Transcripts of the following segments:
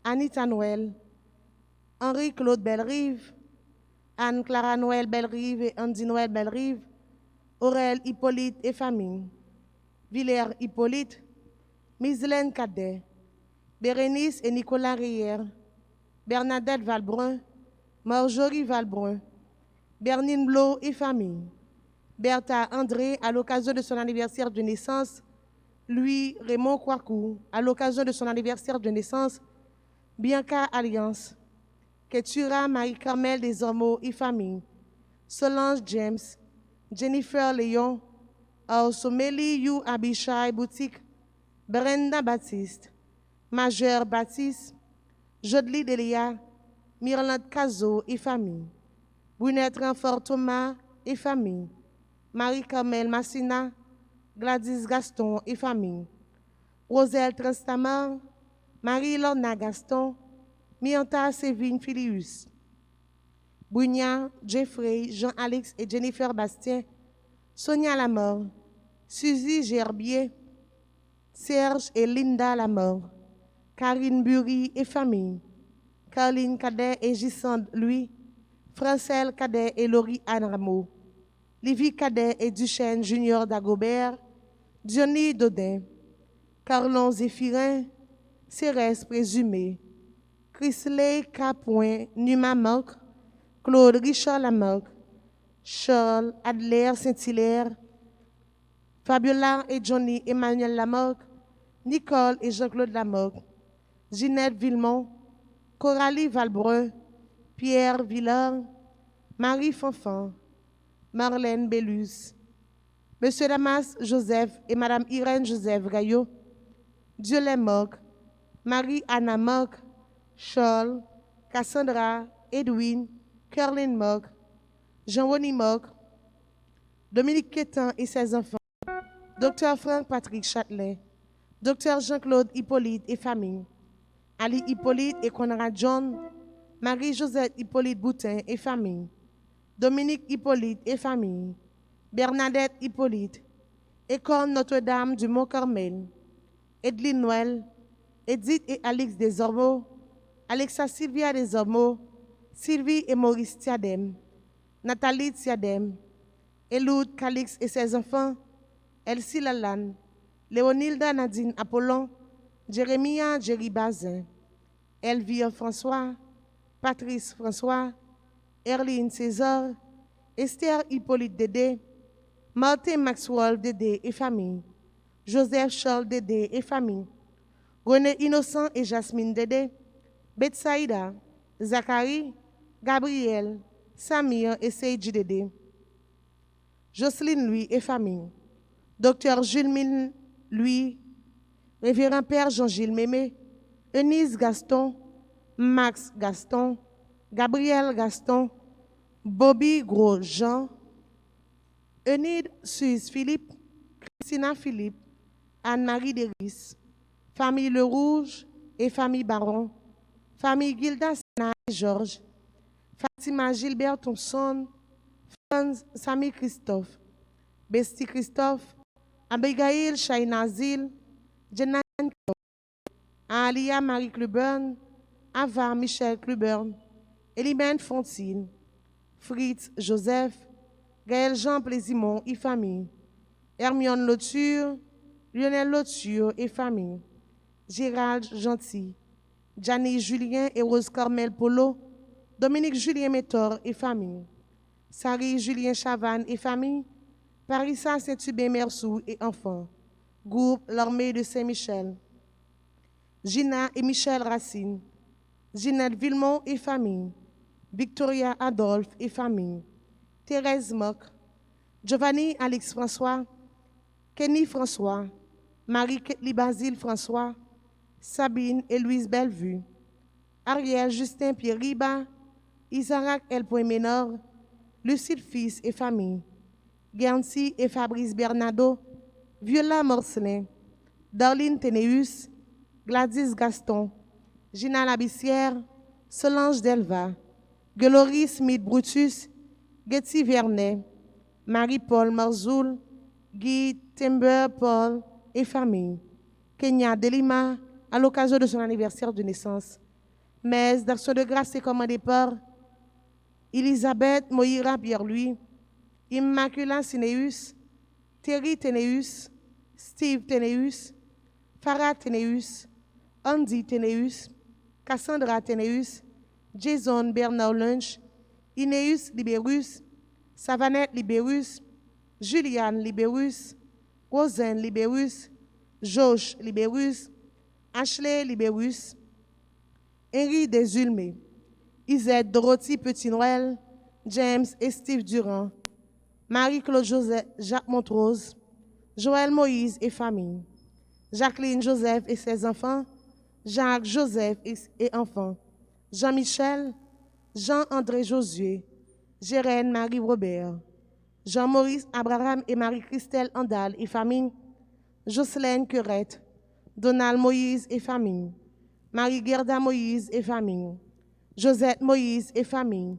Anita Noël, Henri-Claude Bellerive, Anne-Clara Noël Bellerive et Andy Noël Bellerive, Aurèle Hippolyte et famille, Villers Hippolyte, Mislaine Cadet, Bérénice et Nicolas Rière, Bernadette Valbrun, Marjorie Valbrun, Bernine Blo et famille, Bertha André à l'occasion de son anniversaire de naissance, Louis Raymond Kouakou à l'occasion de son anniversaire de naissance, Bianca Alliance, Ketura Marie-Carmel Desormeaux et famille, Solange James, Jennifer Léon, Aosomeli You Abishai Boutique, Brenda Baptiste, Majeur Baptiste, Jodely Delia, Myrlande Cazo et famille, Brunette Renfort Thomas et famille, Marie-Carmel Massina, Gladys Gaston et famille, Roselle Transtamar, Marie-Lorna Gaston, Mianta Sévine Filius, Brugna, Jeffrey, Jean-Alex et Jennifer Bastien, Sonia Lamort, Suzy Gerbier, Serge et Linda Lamort, Karine Bury et famille, Caroline Cadet et Gisande Louis, Francelle Cadet et Laurie Anne Rameau, Livy Cadet et Duchesne Junior Dagobert, Johnny Dodin, Carlon Zéphirin, Cérès Présumé, Chrisley Capoin, Numa Marc, Claude Richard Lamarck, Charles Adler Saint-Hilaire, Fabiola et Johnny Emmanuel Lamarck, Nicole et Jean-Claude Lamarck, Ginette Villemont, Coralie Valbrun, Pierre Villard, Marie Fanfan, Marlène Bellus, Monsieur Damas Joseph et Madame Irène Joseph Gaillot, Dieulay Marc, Marie-Anna Marc, Charles, Cassandra, Edwin, Caroline Marc, Jean-Rony Marc, Dominique Quétan et ses enfants, Dr Frank Patrick Châtelet, Dr Jean-Claude Hippolyte et famille, Ali Hippolyte et Conrad John, Marie-Josette Hippolyte Boutin et famille, Dominique Hippolyte et famille, Bernadette Hippolyte, École Notre-Dame du Mont-Carmel, Edline Noël, Edith et Alix Desormeaux, Alexa Sylvia Desormeaux, Sylvie et Maurice Tiadem, Nathalie Tiadem, Eloud Calix et ses enfants, Elsie Lalanne, Léonilda Nadine Apollon, Jérémia Jerry Bazin, Elvire François, Patrice François, Erline César, Esther Hippolyte Dédé, Martin Maxwell Dédé et famille, Joseph Charles Dédé et famille, René Innocent et Jasmine Dédé, Betsaïda, Zachary, Gabriel, Samir et Seydji Dédé, Jocelyne Louis et famille, Docteur Jules Mine Louis, Révérend Père Jean-Gilles Mémé, Eunice Gaston, Max Gaston, Gabriel Gaston, Bobby Gros-Jean, Enid Suisse Philippe, Christina Philippe, Anne-Marie Deris, famille Le Rouge et famille Baron, famille Gilda Sena et Georges, Fatima Gilbert Thompson, Franz Samy Christophe, Bestie Christophe, Abigail Chaynazil, Jenan Alia Marie Clubern, Ava Michel Clubern, Elimène Fontine, Fritz Joseph, Gaël Jean Plaisimont et famille, Hermione Lauture, Lionel Lauture et famille, Gérald Gentil, Gianni Julien et Rose Carmel Polo, Dominique Julien Métor et famille, Sari Julien Chavannes et famille, Parissa Saint-Hubert Mersou et enfants, groupe L'Armée de Saint-Michel, Gina et Michel Racine, Ginette Villemont et famille, Victoria Adolphe et famille, Thérèse Mock, Giovanni Alix François, Kenny François, Marie-Ketli Basile François, Sabine et Louise Bellevue, Ariel Justin Pierre Riba, Isaac El Ménor, Lucille Fils et famille, Guernsey et Fabrice Bernardo, Viola Morcelin, Darlene Ténéus, Gladys Gaston, Gina Labissière, Solange Delva, Glory Smith Brutus, Getty Vernet, Marie-Paul Marzoul, Guy Timber Paul et famille, Kenya Delima, à l'occasion de son anniversaire de naissance, Mais d'action de grâce est commandée par Elisabeth Moïra Pierre-Louis, Immacula Sineus, Terry Teneus, Steve Teneus, Farah Teneus, Andy Teneus, Cassandra Teneus, Jason Bernard Lunch, Ineus Liberus, Savannette Liberus, Juliane Liberus, Rosen Liberus, Josh Liberus, Ashley Liberus, Henri Desulmé, Isette Dorothy Petit-Noël, James et Steve Durand, Marie-Claude Joseph Jacques Montrose, Joël Moïse et famille, Jacqueline Joseph et ses enfants, Jacques Joseph et enfants, Jean-Michel, Jean-André Josué, Jérène Marie Robert, Jean-Maurice Abraham et Marie-Christelle Andal et famille, Jocelyne Querette, Donald Moïse et famille, Marie-Gerda Moïse et famille, Josette Moïse et famille,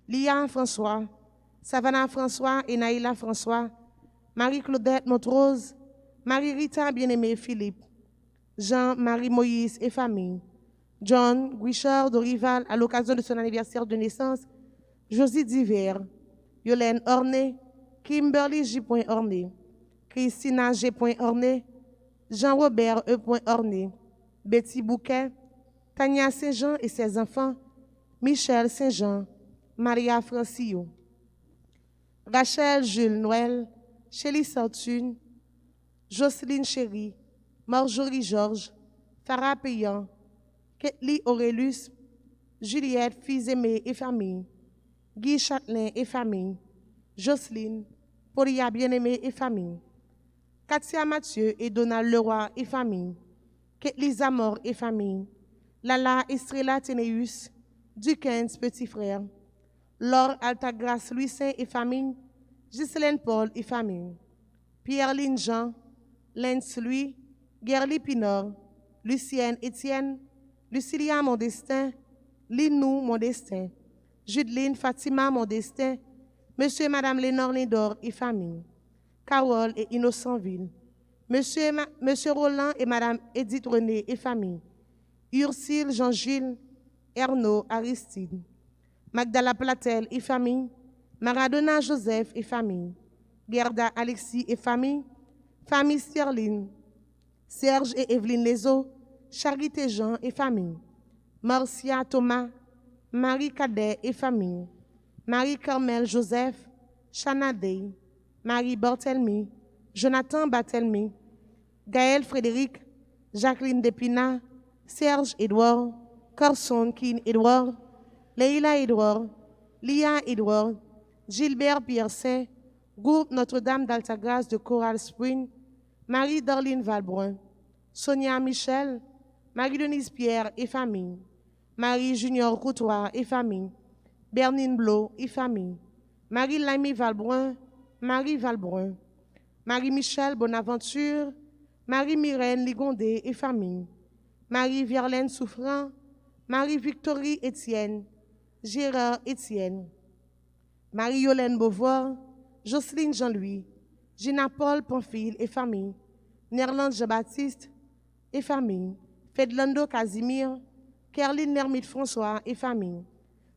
Lia François, Savannah François et Naïla François, Marie-Claudette Montrose, Marie-Rita Bien-Aimée Philippe, Jean-Marie Moïse et famille, John Guichard Dorival à l'occasion de son anniversaire de naissance, Josie Diver, Yolène Orné, Kimberly J. Orné, Christina G. Orné, Jean-Robert E. Orné, Betty Bouquet, Tania Saint-Jean et ses enfants, Michel Saint-Jean, Maria Francio, Rachel Jules Noël, Chélie Sartune, Jocelyne Chéry, Marjorie Georges, Farah Payan, Ketli Aurélus, Juliette Fils-Aimé et famille, Guy Châtelain et famille, Jocelyne, Paulia Bien-Aimé et famille, Katia Mathieu et Donald Leroy et famille, Ketli Zamor et famille, Lala Estrella Ténéus, Dukens petit frère, Laure Altagrace Louis Saint et famille, Ghislaine Paul et famille, Pierre-Line Jean, Lens Louis, Gerly Pinor, Lucienne Étienne, Lucilia Mondestin, Linou Mondestin, Judeline Fatima Mondestin, Monsieur et Madame Lénore Lindor et famille, Carole et Innocentville, Monsieur Roland et Madame Edith René et famille, Ursule Jean-Gilles, Ernaud Aristide, Magdala Platel et famille, Maradona Joseph et famille, Gerda Alexis et famille, famille Sterling, Serge et Evelyne Lezo, Charité Jean et famille, Marcia Thomas, Marie Cadet et famille, Marie-Carmel Joseph, Chana Dey, Marie Barthelmy, Jonathan Barthelmy, Gaël Frédéric, Jacqueline Despina, Serge Edouard, Carson Kin Edouard, Leila Edouard, Lia Edouard, Gilbert Piercin, Groupe Notre-Dame d'Altagrace de Coral Spring, Marie-Darline Valbrun, Sonia Michel, Marie-Denise Pierre et famille, Marie-Junior Coutoir et famille, Bernine Blo et famille, Marie-Lamy Valbrun, Marie Valbrun, Marie-Michel Bonaventure, Marie-Myrène Ligondé et famille, Marie-Vierlaine Souffrant, Marie-Victorie Étienne, Gérard Étienne, Marie-Yolène Beauvoir, Jocelyne Jean-Louis, Gina Paul Pamphile et famille, Nerland Jean-Baptiste et famille, Fedlando Casimir, Kerline Lermite François et famille,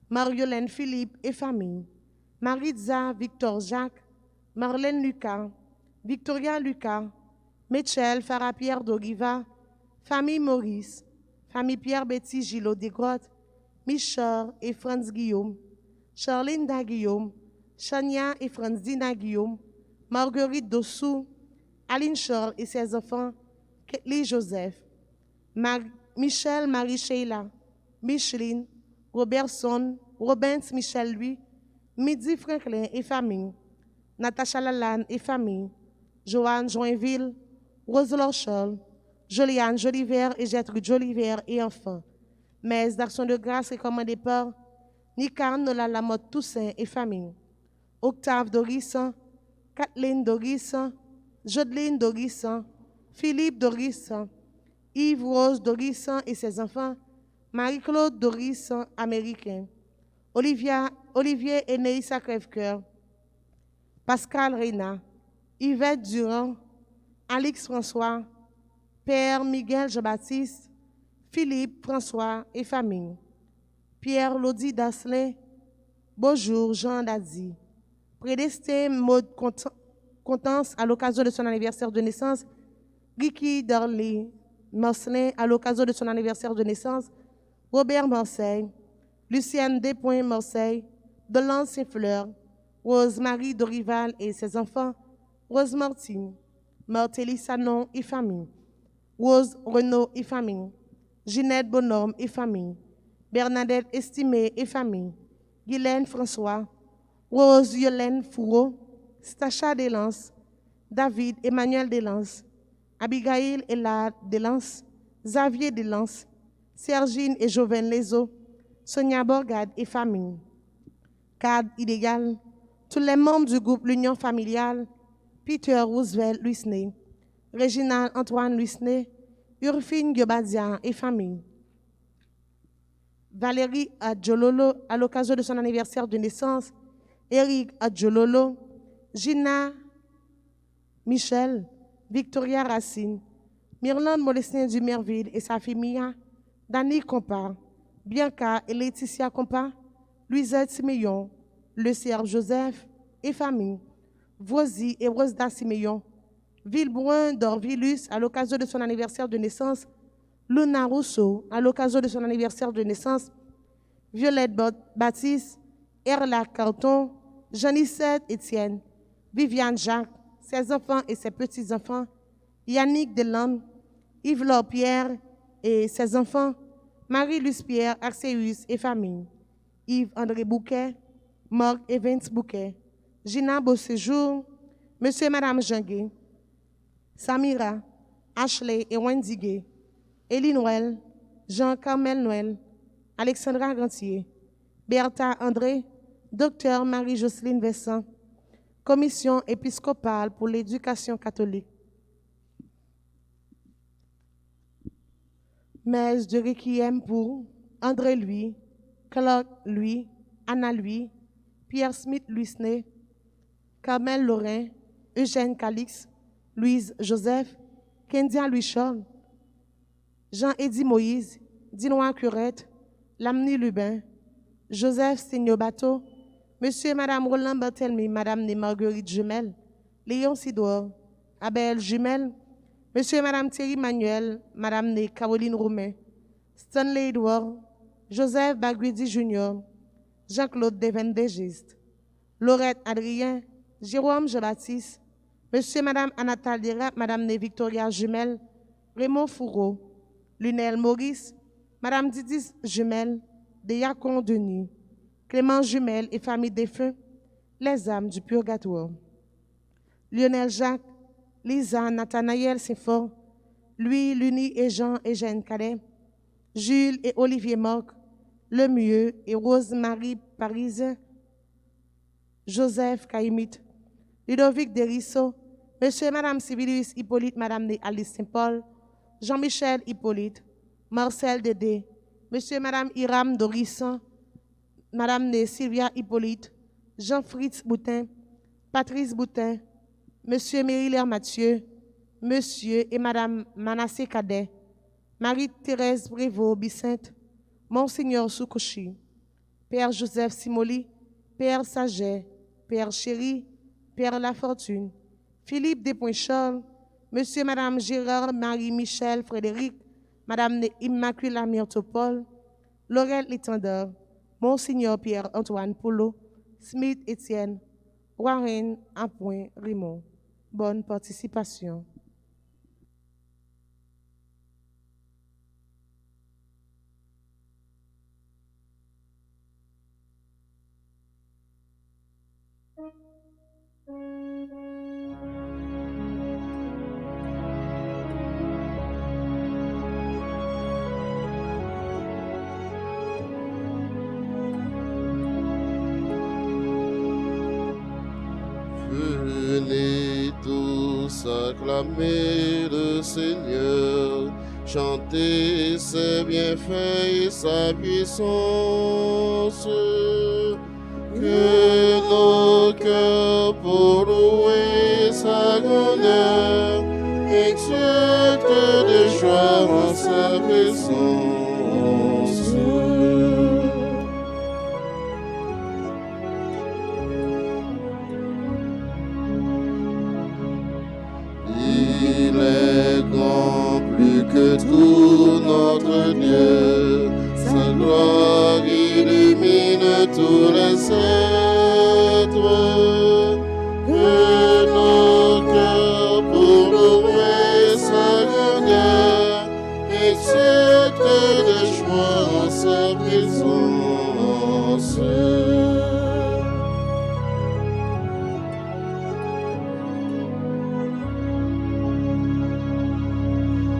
Mariolène Philippe et famille, Maritza Victor Jacques, Marlène Lucas, Victoria Lucas, Michel Farah Pierre Dogiva, famille Maurice, famille Pierre Betty Gillot Desgrottes, Michel et Franz Guillaume, Charline Da Guillaume, Chania et Franzina Guillaume, Marguerite Dossou, Aline Charles et ses enfants, Ketli Joseph, Michel Marie Sheila, Micheline, Robertson, Robens Michel Louis, Midi Franklin et famille, Natacha Lalanne et famille, Joanne Joinville, Roselor Charles, Joliane Joliver et Gertrude Joliver et enfants, Messe d'Action de Grâce recommandée par Nican Nola Lamotte Toussaint et famille, Octave Dorissan, Kathleen Dorissan, Jodeline Dorissan, Philippe Dorissan, Yves Rose Dorissan et ses enfants, Marie-Claude Dorissan, américain, Olivier Eneïssa Crèvecoeur, Pascal Reyna, Yvette Durand, Alix François, Père Miguel Jean-Baptiste, Philippe François et famille, Pierre Lodi Dasselin, bonjour Jean Dadi. Prédestin Maud Contance à l'occasion de son anniversaire de naissance. Ricky Darley Marcelin à l'occasion de son anniversaire de naissance. Robert Marseille, Lucienne Despoints Marseille, Dolance Saint-Fleur, Rose-Marie Dorival et ses enfants, Rose Martine, Martelly Sanon et famille, Rose Renaud et famille, Ginette Bonhomme et famille, Bernadette Estimé et famille, Guylaine François, Rose Yolaine Fourreau, Stacha Delance, David Emmanuel Delance, Abigail Elad Delance, Xavier Delance, Sergine et Joven Lezo, Sonia Borgade et famille, Cadre Idéal, tous les membres du groupe L'Union familiale, Peter Roosevelt Luisney, Réginald Antoine Luisney, Urfine Gyobadia et famille, Valérie Adjololo à l'occasion de son anniversaire de naissance, Eric Adjololo, Gina Michel, Victoria Racine, Myrlande Molestin du Merville et sa fille Mia, Dani Compa, Bianca et Laetitia Compa, Louisette Siméon, Le Serge Joseph et famille, Voisy et Rosda Siméon, Villebrun d'Orvilus à l'occasion de son anniversaire de naissance, Luna Rousseau à l'occasion de son anniversaire de naissance, Violette Baptiste, Erla Carton, Jeanissette Étienne, Viviane Jacques, ses enfants et ses petits-enfants, Yannick Delande, Yves-Laure Pierre et ses enfants, Marie-Luce Pierre, Axéus et famille, Yves-André Bouquet, Marc Evans Bouquet, Gina Beauséjour, Monsieur et Madame Janguet, Samira, Ashley et Wendy Gay, Élie Noël, Jean-Carmel Noël, Alexandra Gantier, Bertha André, Docteur Marie-Jocelyne Vincent, Commission épiscopale pour l'éducation catholique. Messe de Requiem pour André Louis, Claude Louis, Anna Louis, Pierre Smith Luisney, Carmel Lorrain, Eugène Calix, Louise Joseph, Kendia Louis Charles, Jean-Éddy Moïse, Dinois Curette, Lamni Lubin, Joseph Stigno Bateau, Monsieur et Madame Roland Barthelmy, Madame né Marguerite Jumel, Léon Sidor, Abel Jumel, Monsieur et Madame Thierry Manuel, Madame né Caroline Roumain, Stanley Edouard, Joseph Baguidi Junior, Jean-Claude Devendegiste, Laurette Adrien, Jérôme Jean-Baptiste, Monsieur et Madame Anatal Dera, Madame né Victoria Jumel, Raymond Fourreau, Lunel Maurice, Madame Didis Jumel, Deyacon Denis, Clément Jumel et famille défunts, les âmes du purgatoire. Lionel Jacques, Lisa, Nathanaël Saint-Fort, Louis, Luni et Jean et Jeanne Cadet, Jules et Olivier Morc, Lemieux et Rose-Marie Parise, Joseph Caïmite, Ludovic Derisso, Monsieur et Madame Civilius Hippolyte, Madame Alice Saint-Paul, Jean-Michel Hippolyte, Marcel Dédé, Monsieur et Madame Hiram Dorisson, Madame Sylvia Hippolyte, Jean-Fritz Boutin, Patrice Boutin, Monsieur Mérilaire Mathieu, Monsieur et Madame Manassé Cadet, Marie-Thérèse Prévost Bicinte, Monseigneur Soukouchi, Père Joseph Simoli, Père Saget, Père Chéri, Père Lafortune, Philippe Despoints-Charles, Monsieur et Madame Gérard Marie-Michel Frédéric, Madame Immaculée Myrtopole, Laurel Létendard, Monseigneur Pierre-Antoine Poulot, Smith Étienne, Warren Appoint Raymond. Bonne participation. Venez tous acclamer le Seigneur, chantez ses bienfaits et sa puissance. Que nos cœurs pour louer sa grandeur exultent de joie en sa présence. ta gloire illumine tous les êtres. Que nos cœurs pour louer sa grandeur exultent de joie en sa présence.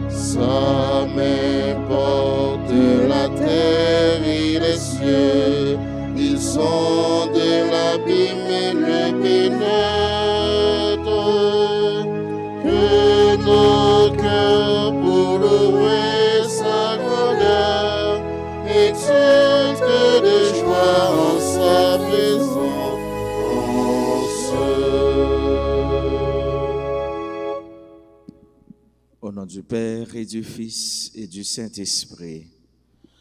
Sa main porte la terre et les cieux, ils sont de l'abîme et le pénètrent. Que nos cœurs pour louer sa grandeur exultent de joie en sa présence. Au nom du Père et du Fils et du Saint-Esprit.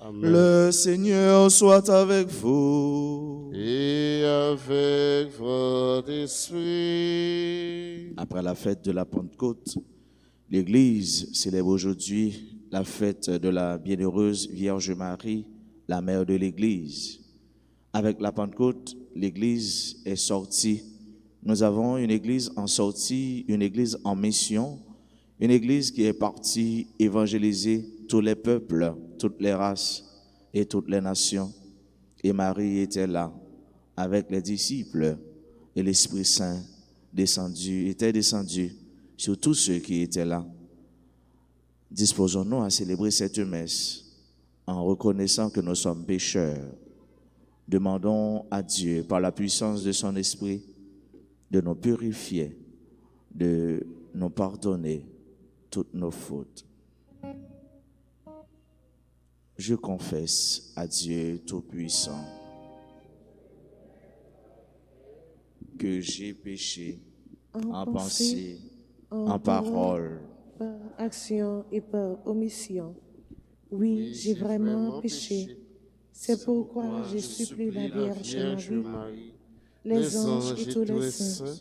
Amen. Le Seigneur soit avec vous. Et avec votre esprit. Après la fête de la Pentecôte, l'Église célèbre aujourd'hui la fête de la bienheureuse Vierge Marie, la mère de l'Église. Avec la Pentecôte, l'Église est sortie. Nous avons une Église en sortie, une Église en mission, une Église qui est partie évangéliser tous les peuples, toutes les races et toutes les nations. Et Marie était là avec les disciples et l'Esprit Saint était descendu sur tous ceux qui étaient là. Disposons-nous à célébrer cette messe en reconnaissant que nous sommes pécheurs. Demandons à Dieu, par la puissance de son Esprit, de nous purifier, de nous pardonner toutes nos fautes. Je confesse à Dieu Tout-Puissant que j'ai péché en pensée, en parole, par action et par omission. Oui, j'ai vraiment péché. C'est pourquoi je supplie la Vierge Marie, les anges et tous les saints,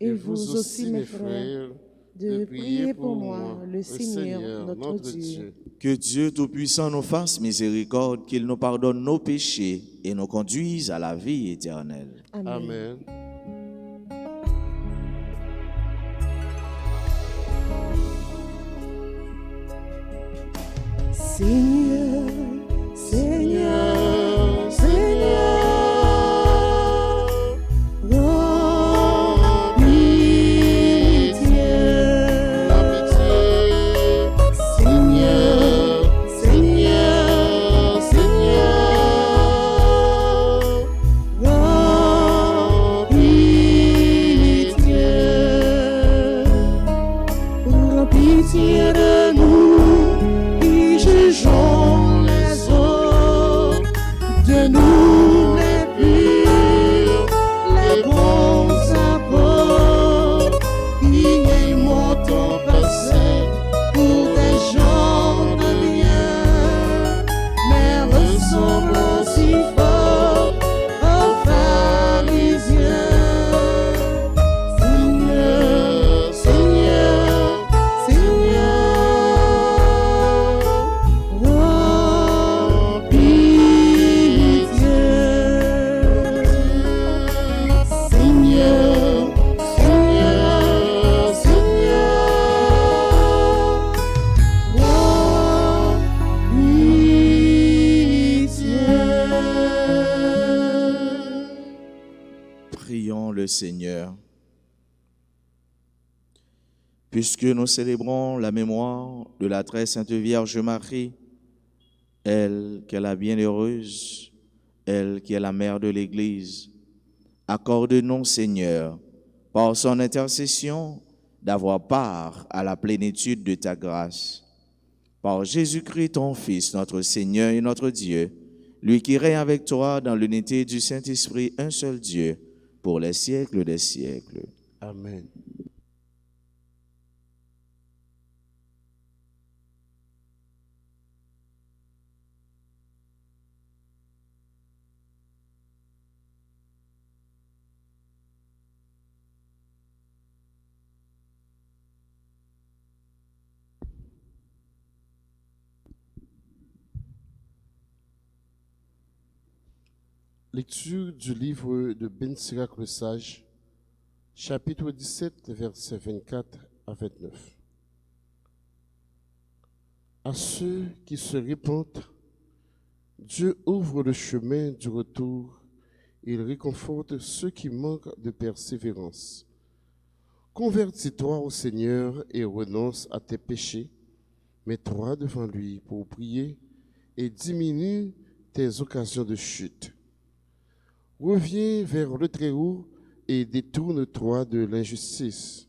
et vous aussi mes frères, de prier pour moi, le Seigneur notre Dieu. Que Dieu Tout-Puissant nous fasse miséricorde, qu'il nous pardonne nos péchés et nous conduise à la vie éternelle. Amen. Amen. Seigneur, Seigneur, Seigneur, oh pitié. La pitié. Seigneur, Seigneur, Seigneur. Oh pitié. Prends pitié de nous qui jugeons les autres, de nous les purs, les bons apôtres, qui aimons ton passé pour des gens de bien, mais ressemblons si fort aux pharisiens. Seigneur, Seigneur, Seigneur, oh pitié. Seigneur, Seigneur, Seigneur, oh pitié. Prions le Seigneur. Puisque nous célébrons la mémoire de la très sainte Vierge Marie, elle qui est la bienheureuse, elle qui est la mère de l'Église, accorde-nous, Seigneur, par son intercession, d'avoir part à la plénitude de ta grâce. Par Jésus-Christ, ton Fils, notre Seigneur et notre Dieu, lui qui règne avec toi dans l'unité du Saint-Esprit, un seul Dieu, pour les siècles des siècles. Amen. Lecture du livre de Ben Sirac le Sage, chapitre 17, versets 24 à 29. À ceux qui se répandent, Dieu ouvre le chemin du retour. Il réconforte ceux qui manquent de persévérance. Convertis-toi au Seigneur et renonce à tes péchés. Mets-toi devant lui pour prier et diminue tes occasions de chute. Reviens vers le Très-Haut et détourne-toi de l'injustice.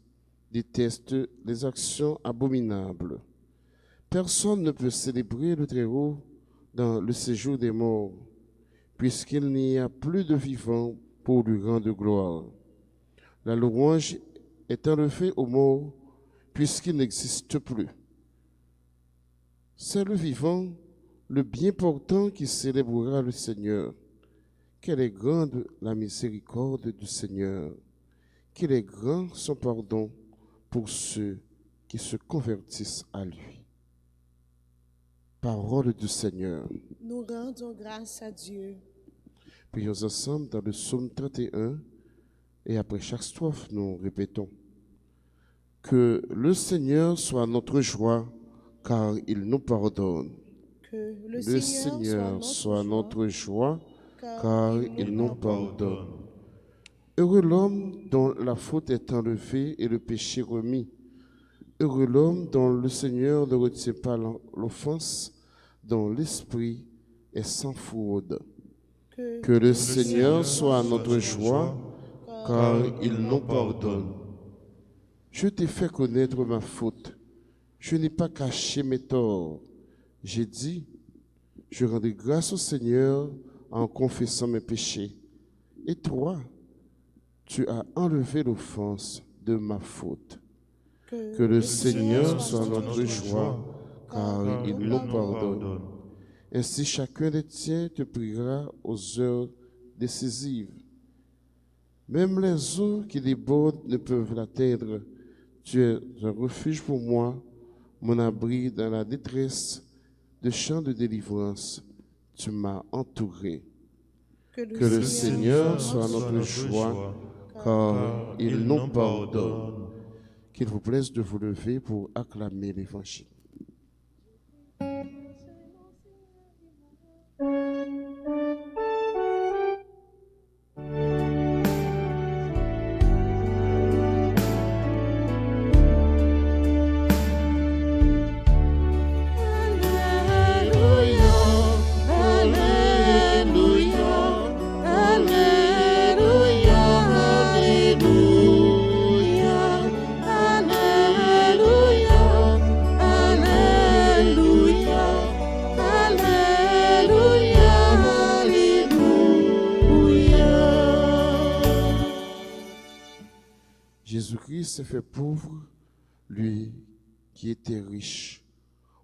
Déteste les actions abominables. Personne ne peut célébrer le Très-Haut dans le séjour des morts, puisqu'il n'y a plus de vivants pour lui rendre gloire. La louange est enlevée aux morts, puisqu'il n'existe plus. C'est le vivant, le bien portant qui célébrera le Seigneur. Quelle est grande la miséricorde du Seigneur, qu'il est grand son pardon pour ceux qui se convertissent à lui. Parole du Seigneur. Nous rendons grâce à Dieu. Prions ensemble dans le psaume 31 et après chaque strophe, nous répétons. Que le Seigneur soit notre joie, car il nous pardonne. Que Le Seigneur soit notre joie, car il nous pardonne. Heureux l'homme dont la faute est enlevée et le péché remis. Heureux l'homme dont le Seigneur ne retient pas l'offense, dont l'esprit est sans fraude. Que le Seigneur soit notre joie, car il nous pardonne. Je t'ai fait connaître ma faute. Je n'ai pas caché mes torts. J'ai dit, je rendrai grâce au Seigneur en confessant mes péchés. Et toi, tu as enlevé l'offense de ma faute. Que le Seigneur soit notre joie, car il nous pardonne. Ainsi chacun des tiens te priera aux heures décisives. Même les eaux qui débordent ne peuvent l'atteindre. Tu es un refuge pour moi, mon abri dans la détresse, de chants de délivrance. Tu m'as entouré. Que le Seigneur soit notre joie, car il nous pardonne. Qu'il vous plaise de vous lever pour acclamer l'Évangile. Jésus-Christ s'est fait pauvre, lui qui était riche,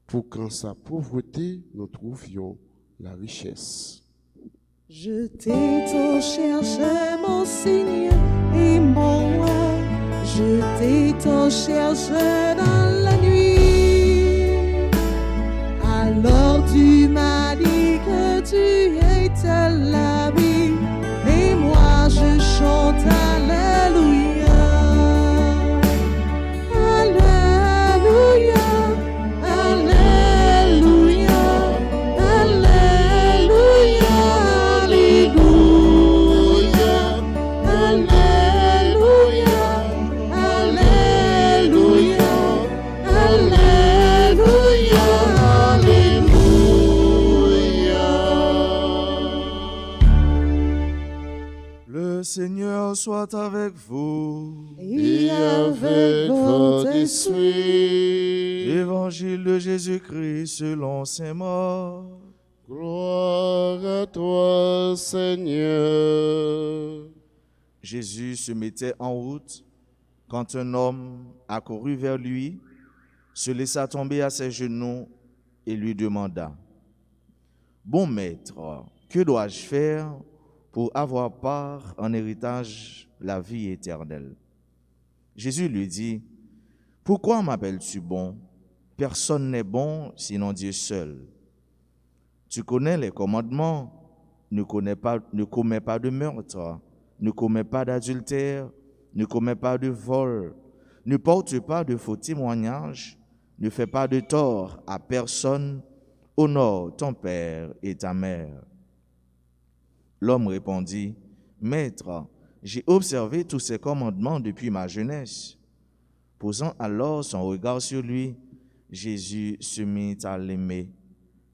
pour qu'en sa pauvreté, nous trouvions la richesse. Je t'ai tant cherché, mon Seigneur et mon roi. Je t'ai tant cherché dans la nuit. Alors tu m'as dit que tu étais la vie. Et moi je chante Alléluia. Le Seigneur soit avec vous. Et avec votre esprit. Évangile de Jésus-Christ selon saint Marc. Gloire à toi, Seigneur. Jésus se mettait en route quand un homme accourut vers lui, se laissa tomber à ses genoux et lui demanda: Bon maître, que dois-je faire pour avoir part en héritage la vie éternelle? Jésus lui dit: Pourquoi m'appelles-tu bon? Personne n'est bon sinon Dieu seul. Tu connais les commandements: ne commet pas de meurtre, ne commet pas d'adultère, ne commet pas de vol, ne porte pas de faux témoignages, ne fait pas de tort à personne, honore ton père et ta mère. L'homme répondit, Maître, j'ai observé tous ces commandements depuis ma jeunesse. Posant alors son regard sur lui, Jésus se mit à l'aimer.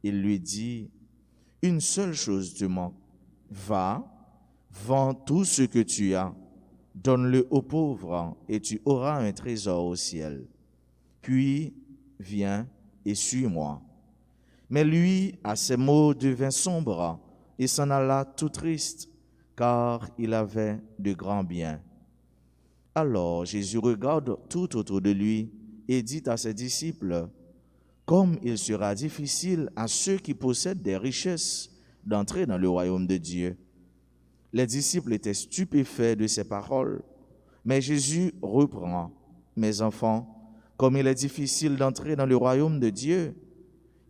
Il lui dit, une seule chose te manque. Va, vends tout ce que tu as, donne-le aux pauvres et tu auras un trésor au ciel. Puis, viens et suis-moi. Mais lui, à ces mots, devint sombre et s'en alla tout triste, car il avait de grands biens. Alors Jésus regarde tout autour de lui et dit à ses disciples, comme il sera difficile à ceux qui possèdent des richesses d'entrer dans le royaume de Dieu. Les disciples étaient stupéfaits de ces paroles, mais Jésus reprend, mes enfants, comme il est difficile d'entrer dans le royaume de Dieu,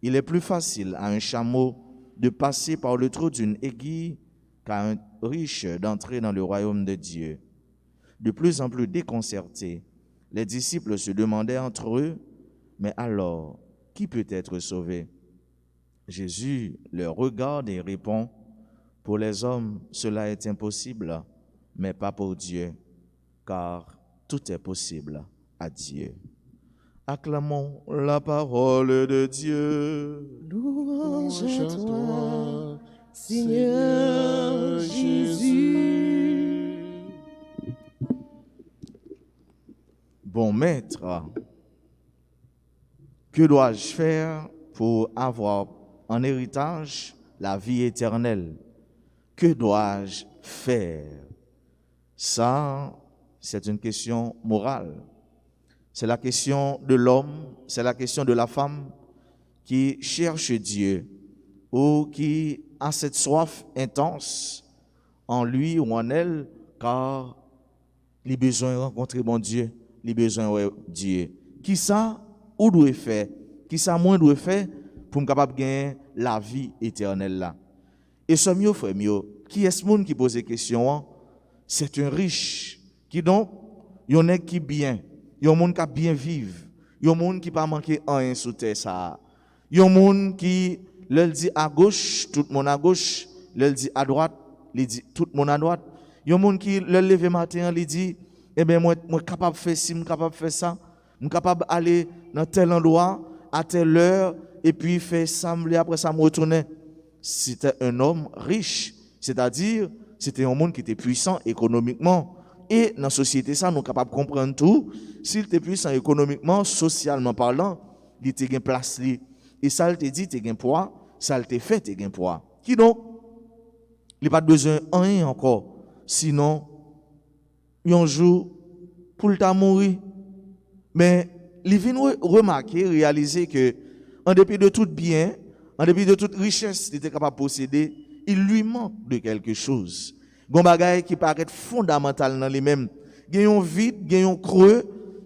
il est plus facile à un chameau de passer par le trou d'une aiguille qu'à un riche d'entrer dans le royaume de Dieu. De plus en plus déconcertés, les disciples se demandaient entre eux, mais alors, qui peut être sauvé? Jésus leur regarde et répond, pour les hommes, cela est impossible, mais pas pour Dieu, car tout est possible à Dieu. Acclamons la parole de Dieu. Louange à toi, Seigneur Jésus. Bon maître, que dois-je faire pour avoir en héritage la vie éternelle? Que dois-je faire? Ça, c'est une question morale. C'est la question de l'homme, c'est la question de la femme qui cherche Dieu ou qui a cette soif intense en lui ou en elle, car il a besoin de rencontrer mon Dieu, il a besoin de Dieu. Qui ça, ou doit faire? Qui ça, moi, doit faire pour me capable de gagner la vie éternelle là? Et ce mieux, frère, mieux, qui est ce monde qui pose des questions? C'est un riche qui donc, il y en a qui bien. Il y a un monde qui a bien vivre. Il y a un monde qui n'a pas manqué rien sous terre. Il y a un monde qui, le dit à gauche, tout le monde à gauche. Le dit à droite, il dit tout le monde à droite. Il y a un monde qui, le lever matin, il dit, eh bien, moi, capable de faire ci, moi, capable de faire ça. Moi, capable d'aller dans tel endroit, à telle heure, et puis faire ça, après ça, me retourner. C'était un homme riche. C'est-à-dire, c'était un monde qui était puissant économiquement. Et dans la société, ça, nous sommes capables de comprendre tout. S'il était puissant économiquement, socialement parlant, il était gain place. Et ça, il te dit, tu as gain poids. Ça, il te fait, tu as gain poids. Qui donc? Il n'a pas besoin de rien encore. Sinon, un jour, pour le temps mourir. Mais il vient remarquer, réaliser que, en dépit de tout bien, en dépit de toute richesse qu'il était capable de posséder, il lui manque de quelque chose. Gon bagay qui paraît fondamental dans les mêmes. Il y a un vide, il y a un creux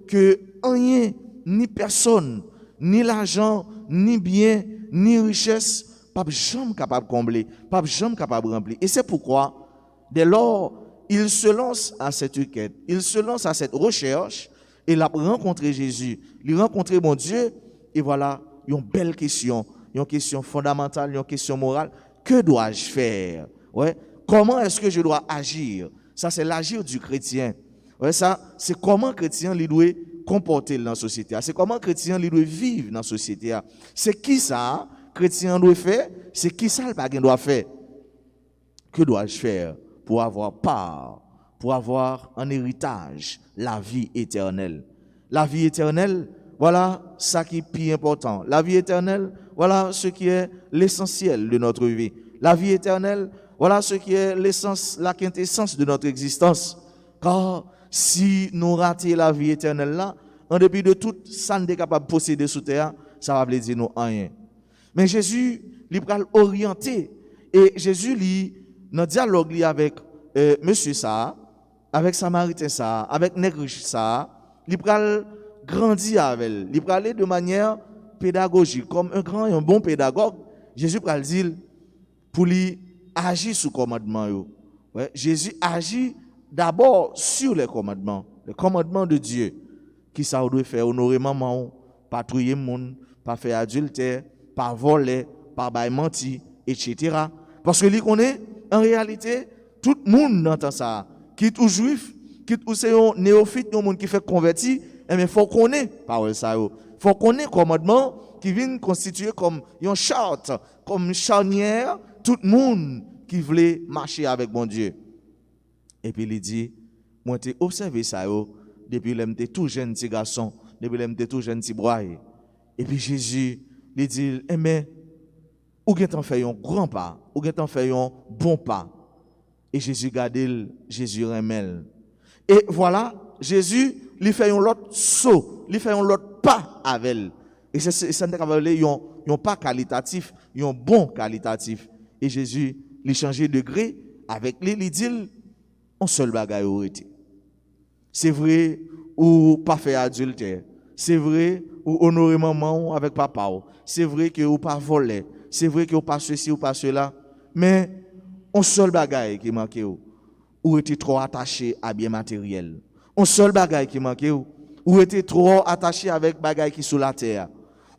que rien, ni personne, ni l'argent, ni bien, ni richesse, pas jamais capable de combler, pas jamais capable de remplir. Et c'est pourquoi, dès lors, il se lance à cette quête, il se lance à cette recherche, et il a rencontré Jésus, il a rencontré mon Dieu, et voilà, une belle question, une question fondamentale, une question morale. Que dois-je faire? Ouais. Comment est-ce que je dois agir? Ça, c'est l'agir du chrétien. Ouais, ça, c'est comment le chrétien lui doit comporter dans la société. C'est comment le chrétien lui doit vivre dans la société. C'est qui ça, chrétien doit faire? C'est qui ça, le païen doit faire? Que dois-je faire pour avoir part, pour avoir en héritage la vie éternelle? La vie éternelle, voilà ça qui est plus important. La vie éternelle, voilà ce qui est l'essentiel de notre vie. La vie éternelle, voilà ce qui est l'essence, la quintessence de notre existence. Car si nous ratons la vie éternelle là, en dépit de tout ça nous est capable de posséder sous terre, ça va vous dire nous rien. Mais Jésus, il va orienter. Et Jésus, dans le dialogue avec monsieur ça, avec Samaritain ça, avec nègre ça, il va grandir avec elle. Il va aller de manière pédagogique. Comme un bon pédagogue, Jésus va dire, pour lui agit sous commandement yo. Ouais, Jésus agit d'abord sur les commandements de Dieu. Qui ça doit faire honorer maman, pas tromper monde, pas faire adultère, pas voler, pas bailler menti, etc. Parce que lui connaît en réalité tout le monde entend ça. Quitte ou juif, quitte ou c'est un néophyte, un monde qui fait converti, mais faut connaître parole ça yo. Faut connaître commandement qui vient constituer comme une charte, comme une charnière tout le monde qui voulait marcher avec mon Dieu. Et puis il dit, moi j'ai observé ça yo depuis que j'étais tout jeune petit garçon, depuis que j'étais tout jeune petit boy. Et puis Jésus lui dit, mais ou t'en fait un grand pas, ou t'en fait un bon pas. Et Jésus garde, Jésus remèle. Et voilà, Jésus lui fait un autre saut, lui fait un autre pas avec elle. Et c'est un pas qualitatif, un bon qualitatif. Et Jésus lui changé de degré avec lui, il dit, on seul bagaille aurait été. C'est vrai ou pas faire adultère. C'est vrai ou honorer maman avec papa. C'est vrai que ou pas voler. C'est vrai que ou pas ceci ou pas cela. Mais on seul bagaille qui manque ou était trop attaché à bien matériel. On seul bagaille qui manque ou était trop attaché avec bagaille qui sous la terre.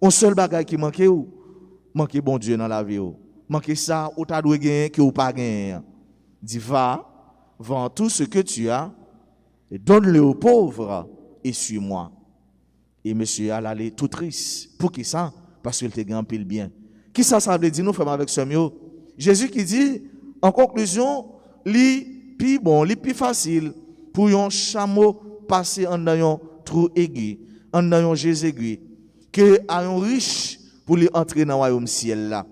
On seul bagaille qui manque ou manque bon Dieu dans la vie. Manque ça ou t'as doué gagner que ou pas gagner. Dis vends tout ce que tu as et donne-le aux pauvres et suis-moi. Et monsieur allait tout triste. Pour qui ça? Parce qu'il te gagne pile bien. Qui ça veut dire nous frères avec ce mieux? Jésus qui dit en conclusion, li plus facile pour un chameau passer en un trou aigu, en un Jésus aigu, que à un riche pour lui entrer dans le royaume ciel là.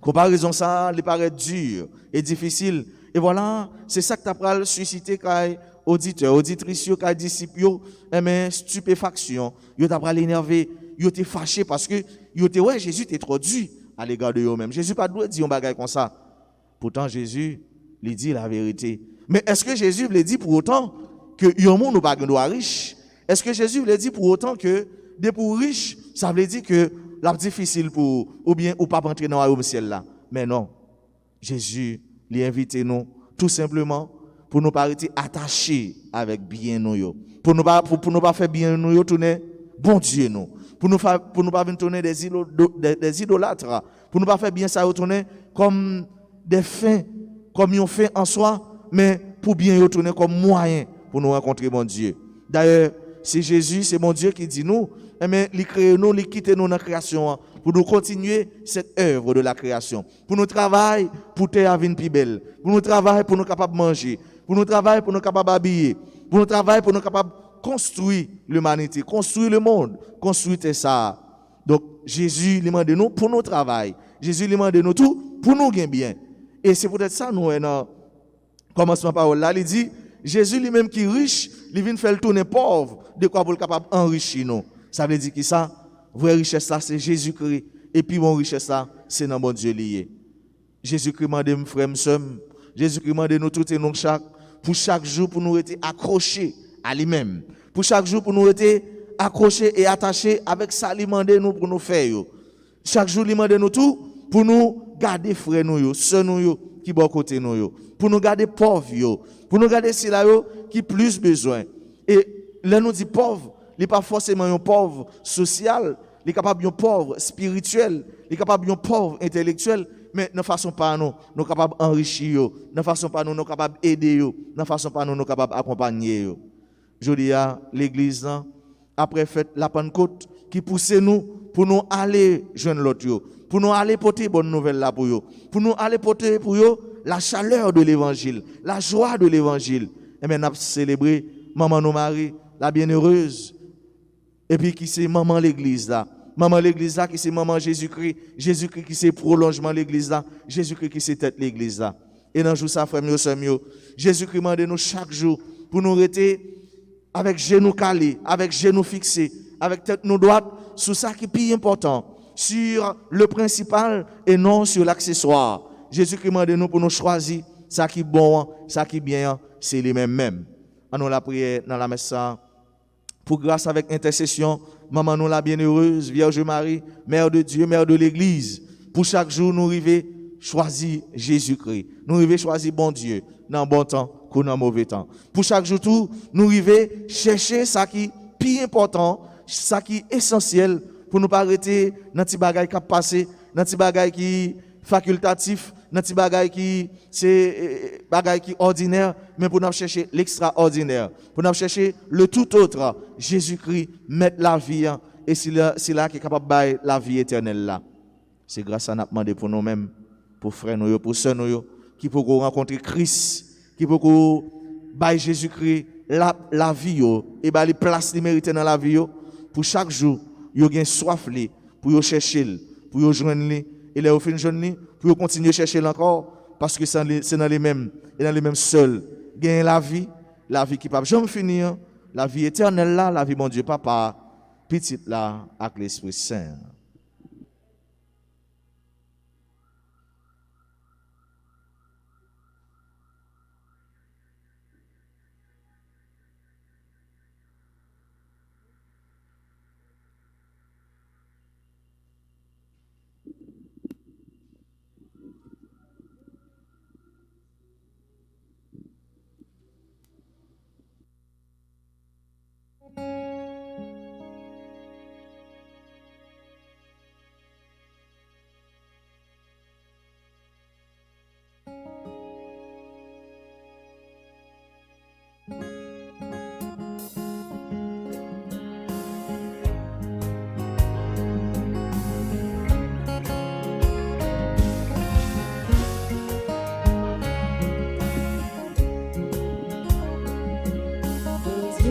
Comparaison ça, il paraît dur et difficile. Et voilà, c'est ça que tu as suscité quand auditeurs, auditrices, quand disciples, stupéfaction. Ils t'ont énervé, ils étaient fâchés parce que ouais, Jésus était trop dur à l'égard de eux-mêmes. Jésus pas doit dire un bagage comme ça. Pourtant Jésus lui dit la vérité. Mais est-ce que Jésus lui dit pour autant que yon monde ou pas doit riche? Est-ce que Jésus lui dit pour autant que des pour riches, ça veut dire que la difficile pour ou bien ou pas entrer dans le royaume ciel là? Mais non. Jésus lui invite nous tout simplement pour nous pas rester attachés avec bien nous, pour nous pas faire bien nous tourner bon Dieu nous, pour nous pas venir tourner des idolâtres, pour nous pas faire bien ça tourner comme des fins comme ils ont fait en soi, mais pour bien tourner comme moyen pour nous rencontrer bon Dieu. D'ailleurs, c'est Jésus, c'est mon Dieu qui dit nous, mais il crée nous, il quitte nous dans la création pour nous continuer cette œuvre de la création. Pour nous travailler pour terre venir plus belle. Pour nous travailler pour nous capables de manger. Pour nous travailler pour nous capables d'habiller. Pour nous travailler pour nous capables de construire l'humanité, construire le monde, construire ça. Donc Jésus lui demande nous pour nous travailler. Jésus lui demande nous tout pour nous gagner bien. Et c'est peut-être ça nous dans commencement parole là, il dit Jésus lui-même qui est riche, il vient faire le tourner pauvre, de quoi pour être capable d'enrichir nous. Ça veut dire que ça, vraie richesse ça c'est Jésus-Christ et puis mon richesse ça c'est dans mon Dieu lié. Jésus-Christ m'a demandé frères et sœurs, Jésus-Christ m'a demandé nous tout et nous pour chaque jour pour nous être accrochés à lui-même. Pour chaque jour pour nous être accrochés et attachés avec ça lui demande nous pour nous faire. Chaque jour lui demande nous tout pour nous garder frères nous, sœurs nous qui bon côté nous, pour nous garder pauvres, pour nous garder ceux là qui plus besoin. Et là nous dit pauvre, il n'est pas forcément un pauvre social, il est capable d'un pauvre spirituel, il est capable d'un pauvre intellectuel, mais ne façon pas nous sommes capables d'enrichir, ne façon pas nous sommes capables d'aider, ne façon pas nous sommes capables d'accompagner. Je dis à l'église, après fête la Pentecôte, qui pousse nous pour nous aller joindre l'autre, pour nous aller porter bonne nouvelle là pour eux, pour nous aller porter pour eux la chaleur de l'évangile, la joie de l'évangile. Et maintenant, célébrer maman nous Marie, la bienheureuse, et puis qui c'est maman l'église là. Maman l'église là, qui c'est maman Jésus-Christ. Jésus-Christ qui c'est prolongement l'église là. Jésus-Christ qui c'est tête l'église là. Et dans le jour ça, frère, Jésus-Christ demande nous chaque jour pour nous rester avec genoux calés, avec genoux fixés, avec tête nous droite, sur ça qui est plus important, sur le principal et non sur l'accessoire. Jésus-Christ demande nous pour nous choisir ça qui est bon, ça qui est bien, c'est les mêmes. Nous la prière dans la messe. Pour grâce avec intercession, maman nous la bienheureuse, Vierge Marie, Mère de Dieu, Mère de l'Église, pour chaque jour nous arriver choisir Jésus-Christ. Nous arrivons choisir bon Dieu dans bon temps ou dans mauvais temps. Pour chaque jour tout, nous arrivons chercher ça qui est plus important, ça qui est essentiel pour nous pas arrêter dans petit bagage qui a passé, dans petit bagage qui facultatif, dans petit bagage qui c'est bagage qui ordinaire, mais pour nous chercher l'extraordinaire, pour nous chercher le tout autre, Jésus-Christ mettre la vie et c'est là qui est capable de bailler la vie éternelle là. C'est grâce à nous demander pour nous-mêmes, pour frères nous, pour sœurs nous, qui pour rencontrer Christ, qui pour bailler Jésus-Christ la vie et bailler les places qui méritent dans la vie pour chaque jour, yo gen soif li pour yo chercher, pour yo joindre li et là au fin joindre li pour continuer chercher encore parce que c'est dans les mêmes et dans les mêmes seuls gain la vie qui pas jamais finir, la vie éternelle là, la vie mon Dieu papa, petite là avec l'Esprit Saint.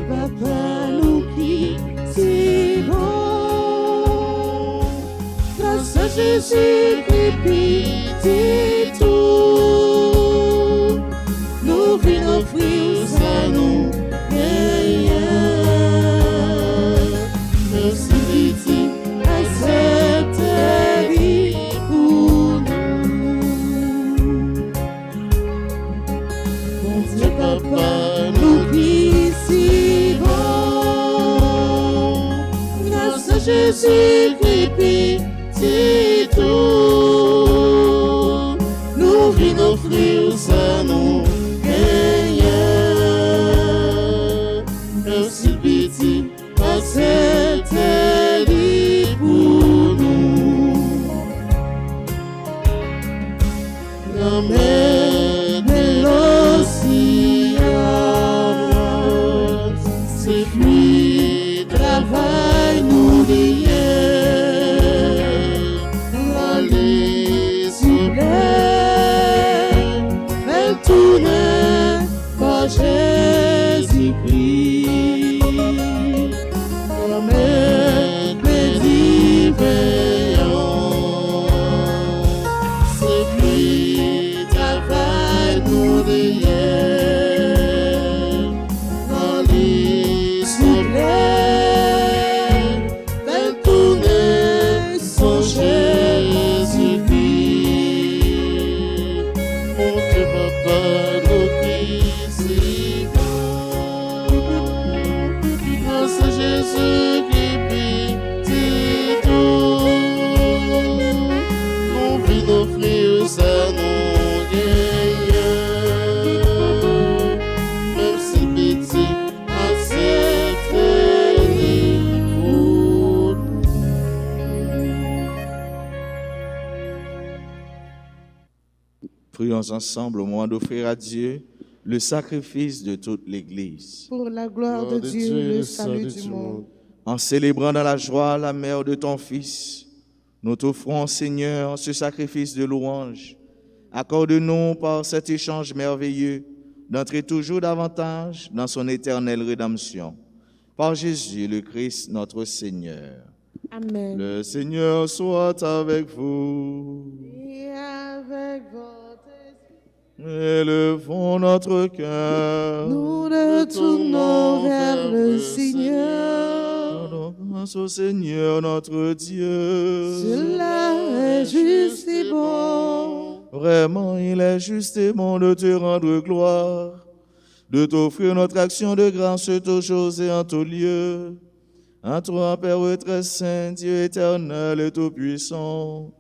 Papa nous qui c'est bon, grâce à Jésus-Christ, c'est tout. Nous venons offrir ça nous rien. Merci Dieu, acceptez pour nous. Mon Dieu Papa nous qui Jésus-Christ, c'est tout. Nous venons offrir ça nous rien. Merci pitié, acceptez pour nous. La mer de l'océan, c'est lui travail nous. Jésus-Christ, comme médiveillant, c'est lui travail nous lier, dans les soulever, fait tourner son Jésus-Christ, mon Dieu Papa nous qui Jésus-Christ, c'est tout. Nous venons offrir ça nous rien. Merci pitié, acceptez-les pour nous. Prions ensemble au moment d'offrir à Dieu le sacrifice de toute l'Église. Pour la gloire de Dieu et le salut du monde. En célébrant dans la joie la mère de ton Fils, nous t'offrons, Seigneur, ce sacrifice de louange. Accorde-nous par cet échange merveilleux d'entrer toujours davantage dans son éternelle rédemption. Par Jésus le Christ, notre Seigneur. Amen. Le Seigneur soit avec vous. Et avec votre Élevons notre cœur. nous nous tournons vers le Seigneur. Rendons grâce au Seigneur notre Dieu. Cela est juste et bon. Vraiment, il est juste et bon de te rendre gloire, de t'offrir notre action de grâce toutes choses et en tout lieu. À toi, Père très saint, Dieu éternel et tout-puissant.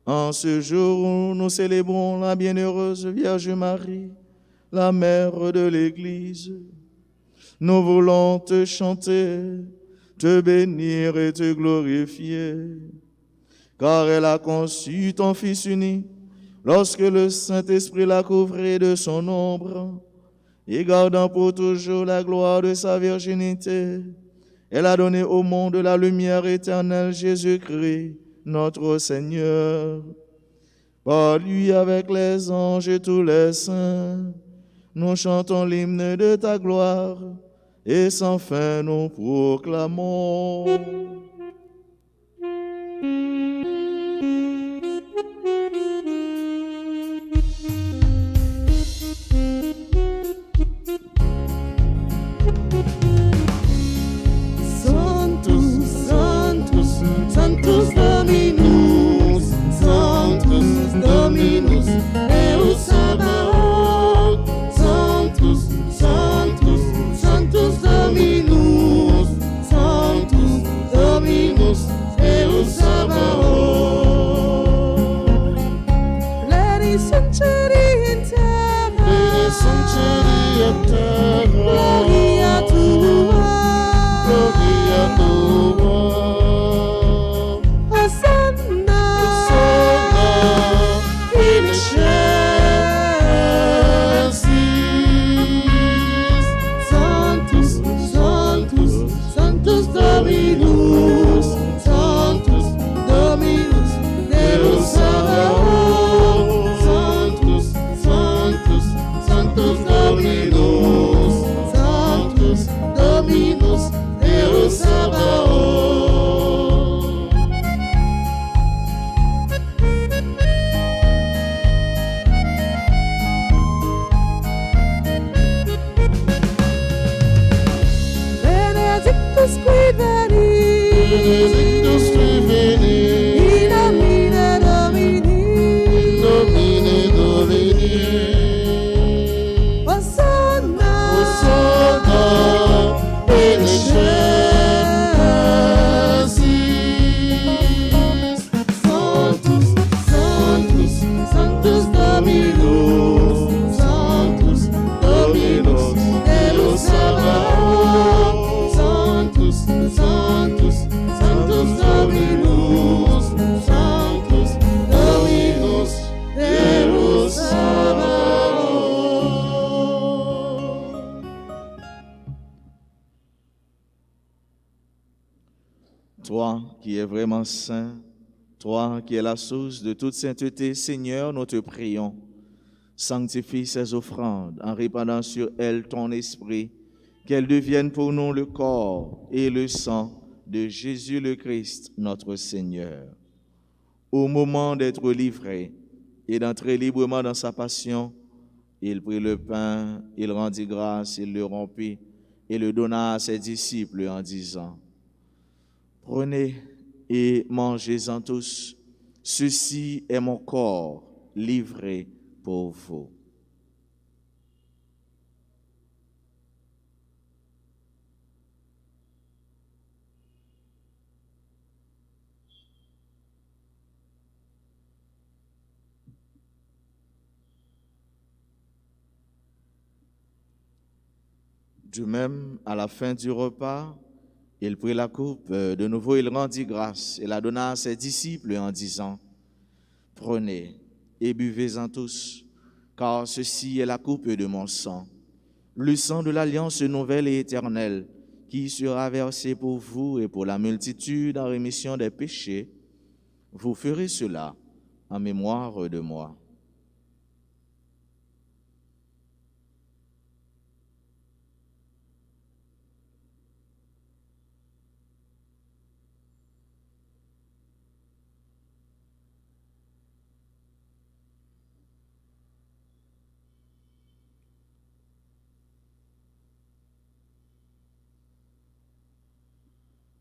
En ce jour où nous célébrons la bienheureuse Vierge Marie, la mère de l'Église, nous voulons te chanter, te bénir et te glorifier, car elle a conçu ton Fils unique lorsque le Saint-Esprit l'a couvert de son ombre, et gardant pour toujours la gloire de sa virginité, elle a donné au monde la lumière éternelle, Jésus-Christ, notre Seigneur. Par lui, avec les anges et tous les saints, nous chantons l'hymne de ta gloire, et sans fin nous proclamons. Sanctus Dominus, Sanctus Dominus, Deus Sabaoth, Sanctus, Sanctus, Sanctus Dominus, Sanctus Dominus, Deus Sabaoth. Pleni Sancti in terra, Gloria tua, Gloria tua. Hosanna in excelsis, Sanctus, Sanctus, Sanctus Dominus, Sanctus Dominus, Deus Sabaoth, Sanctus, Sanctus, Sanctus Dominus, Sanctus Dominus, Deus Sabaoth. Benedictus qui Benedictus qui veni, in nomine Domini, Domine Domini. Hosanna Hosanna in excelsis, Sanctus, Sanctus, Sanctus Dominus, Sanctus Dominus, Deus Sabaoth, Sanctus, Sanctus, Sanctus Dominus, Sanctus Dominus, Deus Sabaoth. Toi qui es vraiment saint, toi qui es la source de toute sainteté, Seigneur, nous te prions. Sanctifie ces offrandes en répandant sur elles ton esprit, qu'elles deviennent pour nous le corps et le sang de Jésus le Christ, notre Seigneur. Au moment d'être livré et d'entrer librement dans sa passion, il prit le pain, il rendit grâce, il le rompit et le donna à ses disciples en disant: Prenez et mangez-en tous, ceci est mon corps livré pour vous. De même, à la fin du repas, il prit la coupe, de nouveau il rendit grâce et la donna à ses disciples en disant: Prenez et buvez-en tous, car ceci est la coupe de mon sang, le sang de l'alliance nouvelle et éternelle, qui sera versé pour vous et pour la multitude en rémission des péchés. Vous ferez cela en mémoire de moi.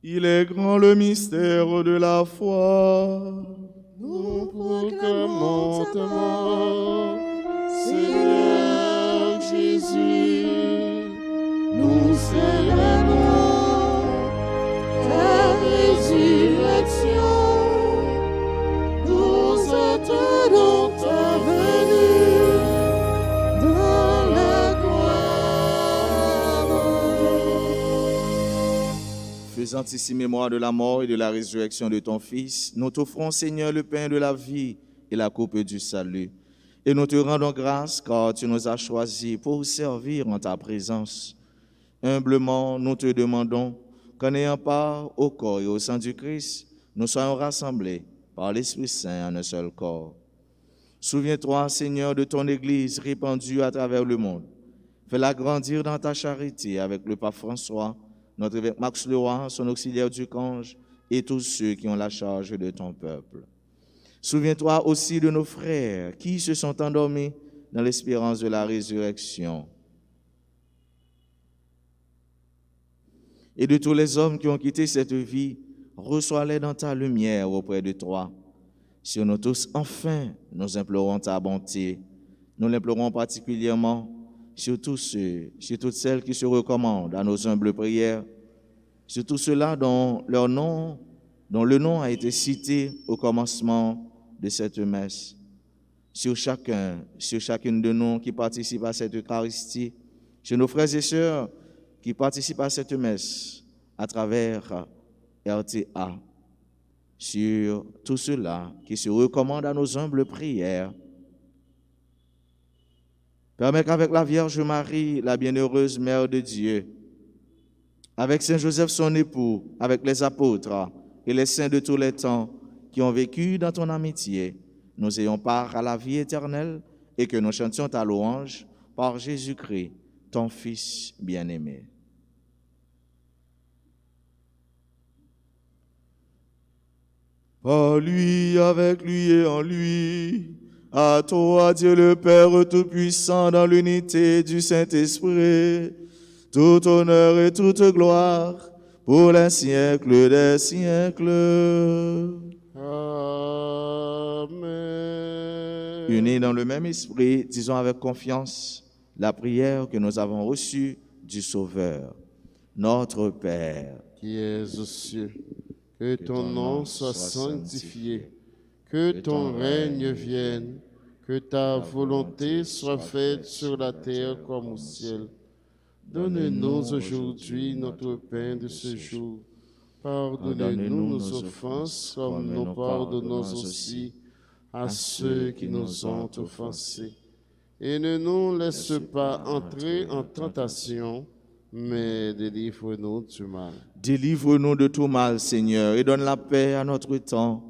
Il est grand le mystère de la foi. Nous proclamons ta mort, Seigneur Jésus. Nous célébrons ta résurrection. Nous faisant ici mémoire de la mort et de la résurrection de ton Fils, nous t'offrons, Seigneur, le pain de la vie et la coupe du salut. Et nous te rendons grâce car tu nous as choisis pour servir en ta présence. Humblement, nous te demandons qu'en ayant part au corps et au sang du Christ, nous soyons rassemblés par l'Esprit Saint en un seul corps. Souviens-toi, Seigneur, de ton Église répandue à travers le monde. Fais-la grandir dans ta charité avec le pape François, notre évêque Max Leroy, son auxiliaire du Cange, et tous ceux qui ont la charge de ton peuple. Souviens-toi aussi de nos frères qui se sont endormis dans l'espérance de la résurrection. Et de tous les hommes qui ont quitté cette vie, reçois-les dans ta lumière auprès de toi. Sur nous tous, enfin, nous implorons ta bonté. Nous l'implorons particulièrement sur tous ceux, sur toutes celles qui se recommandent à nos humbles prières, sur tous ceux-là dont le nom a été cité au commencement de cette messe, sur chacune de nous qui participe à cette Eucharistie, sur nos frères et sœurs qui participent à cette messe à travers RTA, sur tous ceux-là qui se recommandent à nos humbles prières. Permets qu'avec la Vierge Marie, la bienheureuse Mère de Dieu, avec Saint Joseph son époux, avec les apôtres et les saints de tous les temps qui ont vécu dans ton amitié, nous ayons part à la vie éternelle et que nous chantions ta louange par Jésus-Christ, ton Fils bien-aimé. Par lui, avec lui et en lui, à toi, Dieu le Père Tout-Puissant, dans l'unité du Saint-Esprit, tout honneur et toute gloire pour les siècles des siècles. Amen. Unis dans le même esprit, disons avec confiance la prière que nous avons reçue du Sauveur. Notre Père, Qui es aux cieux, que ton nom soit sanctifié, que ton règne vienne, que ta volonté soit faite sur la terre comme au ciel. Donne-nous aujourd'hui notre pain de ce jour. Pardonnez-nous nos offenses comme nous pardonnons aussi à ceux qui nous ont offensés. Et ne nous laisse pas entrer en tentation, mais délivre-nous du mal. délivre-nous de tout mal, Seigneur, et donne la paix à notre temps.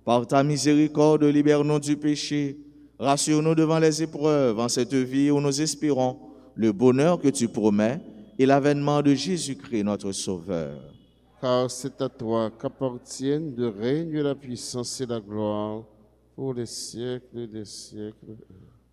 Par ta miséricorde, libère-nous du péché. Rassure-nous devant les épreuves en cette vie où nous espérons le bonheur que tu promets et l'avènement de Jésus-Christ, notre Sauveur. Car c'est à toi qu'appartiennent le règne, la puissance et la gloire pour les siècles des siècles.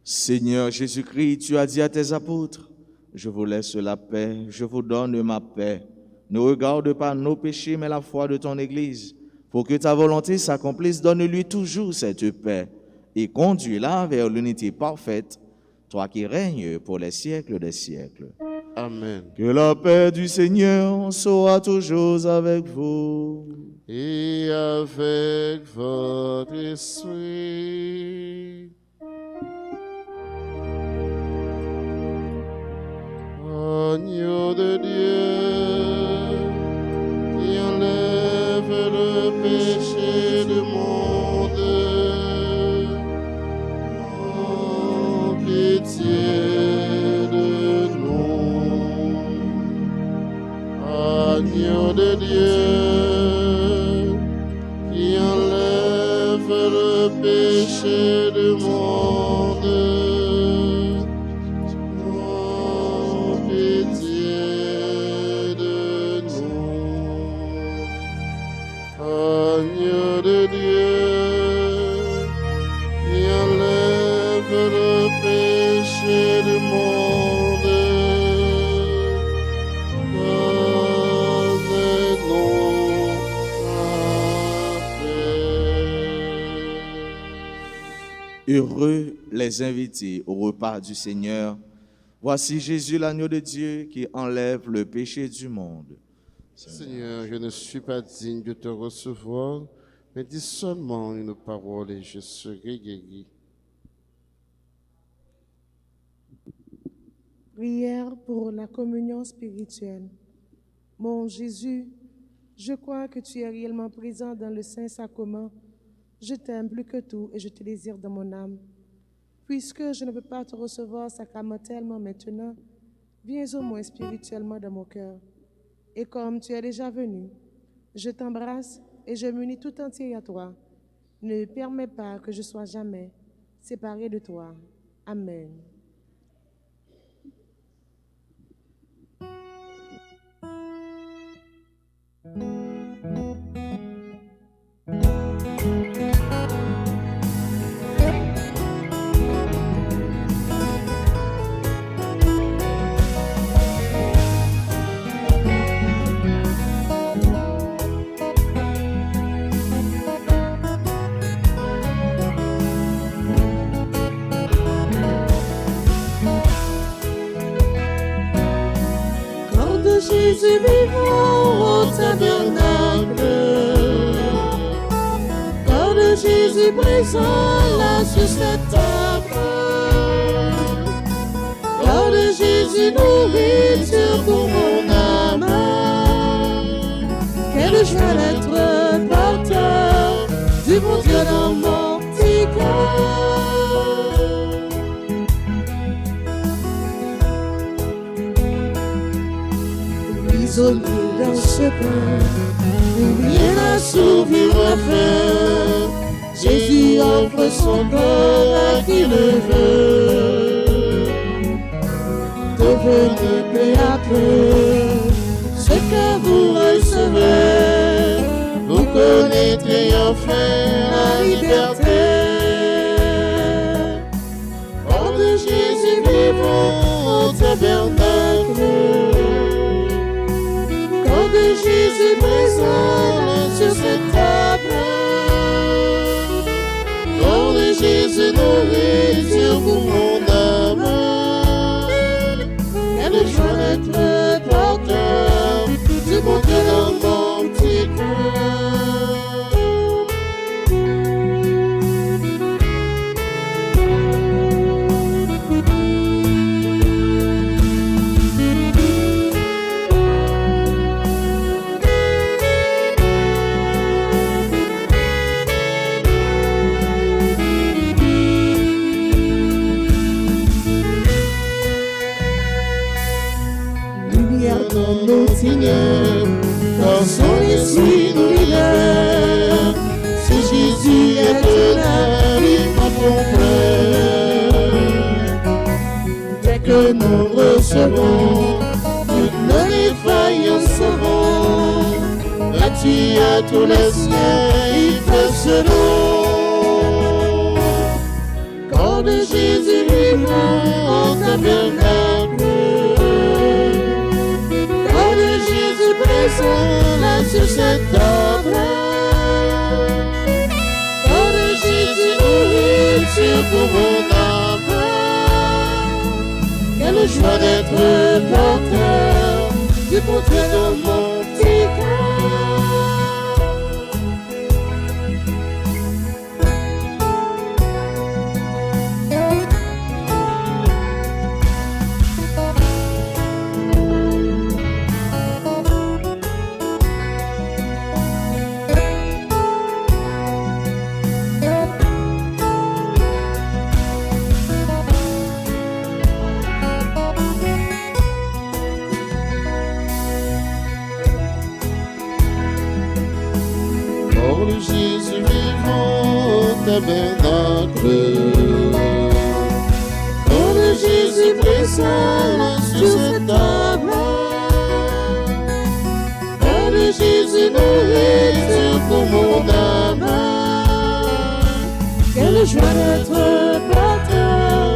Seigneur Jésus-Christ, tu as dit à tes apôtres, je vous laisse la paix, je vous donne ma paix. Ne regarde pas nos péchés, mais la foi de ton Église. Pour que ta volonté s'accomplisse, donne-lui toujours cette paix et conduis-la vers l'unité parfaite, toi qui règnes pour les siècles des siècles. Amen. Que la paix du Seigneur soit toujours avec vous. Et avec votre esprit. Agneau de Dieu, qui enlève le péché du monde, oh, pitié de nous. Agneau de Dieu, qui enlève le péché du monde, oh, pitié de nous. Agneau de Dieu, qui enlève le péché du monde, donne-nous la paix. Heureux les invités au repas du Seigneur. Voici Jésus, l'agneau de Dieu, qui enlève le péché du monde. Seigneur, je ne suis pas digne de te recevoir, mais dis seulement une parole et je serai guéri. Prière pour la communion spirituelle. Mon Jésus, Je crois que tu es réellement présent dans le Saint-Sacrement. Je t'aime plus que tout et je te désire dans mon âme. Puisque je ne peux pas te recevoir sacramentellement maintenant, viens au moins spirituellement dans mon cœur. Et comme tu es déjà venu, je t'embrasse et je m'unis tout entier à toi. Ne permets pas que je sois jamais séparé de toi. Amen. Jésus vivant au tabernacle, corps de Jésus présent là sur cette table, corps de Jésus nourriture pour mon âme, quelle joie d'être porteur du bon Dieu dans mon petit cœur. Prisonnier dans ce pain, rien à s'ouvrir la faim. Jésus offre son corps à qui le veut. Devenez peu à peu ce que vous recevez. Vous connaîtrez enfin la liberté. Corps de Jésus vivant au tabernacle, de Jésus présent sur cette table, corps de Jésus nourriture pour mon âme, quelle joie d'être porteur du bon Dieu dans mon petit cœur. Dans son esprit nous libère. Si Jésus est tenace, il m'en dès que nous recevons, toutes nos défaillances seront. Gratuit à tous les cieux, il fait selon. Corps de Jésus vivant au tabernacle, Jésus présent là sur cette table, corps de Jésus nourriture pour mon âme, quelle joie d'être porteur du bon Dieu dans mon petit cœur. Jésus vivant au tabernacle, corps de Jésus présent sur cette table, corps de Jésus nourriture pour mon âme, quelle joie d'être porteur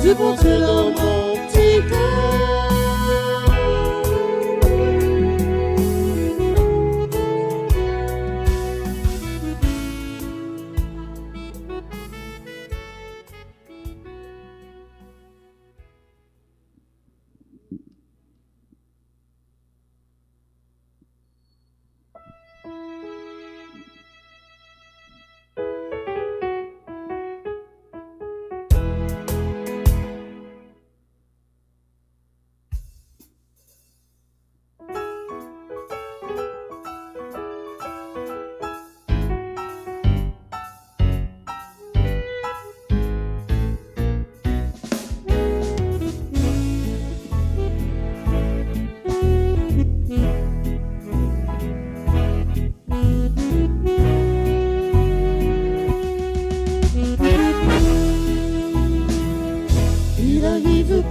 du bon Dieu dans mon petit cœur.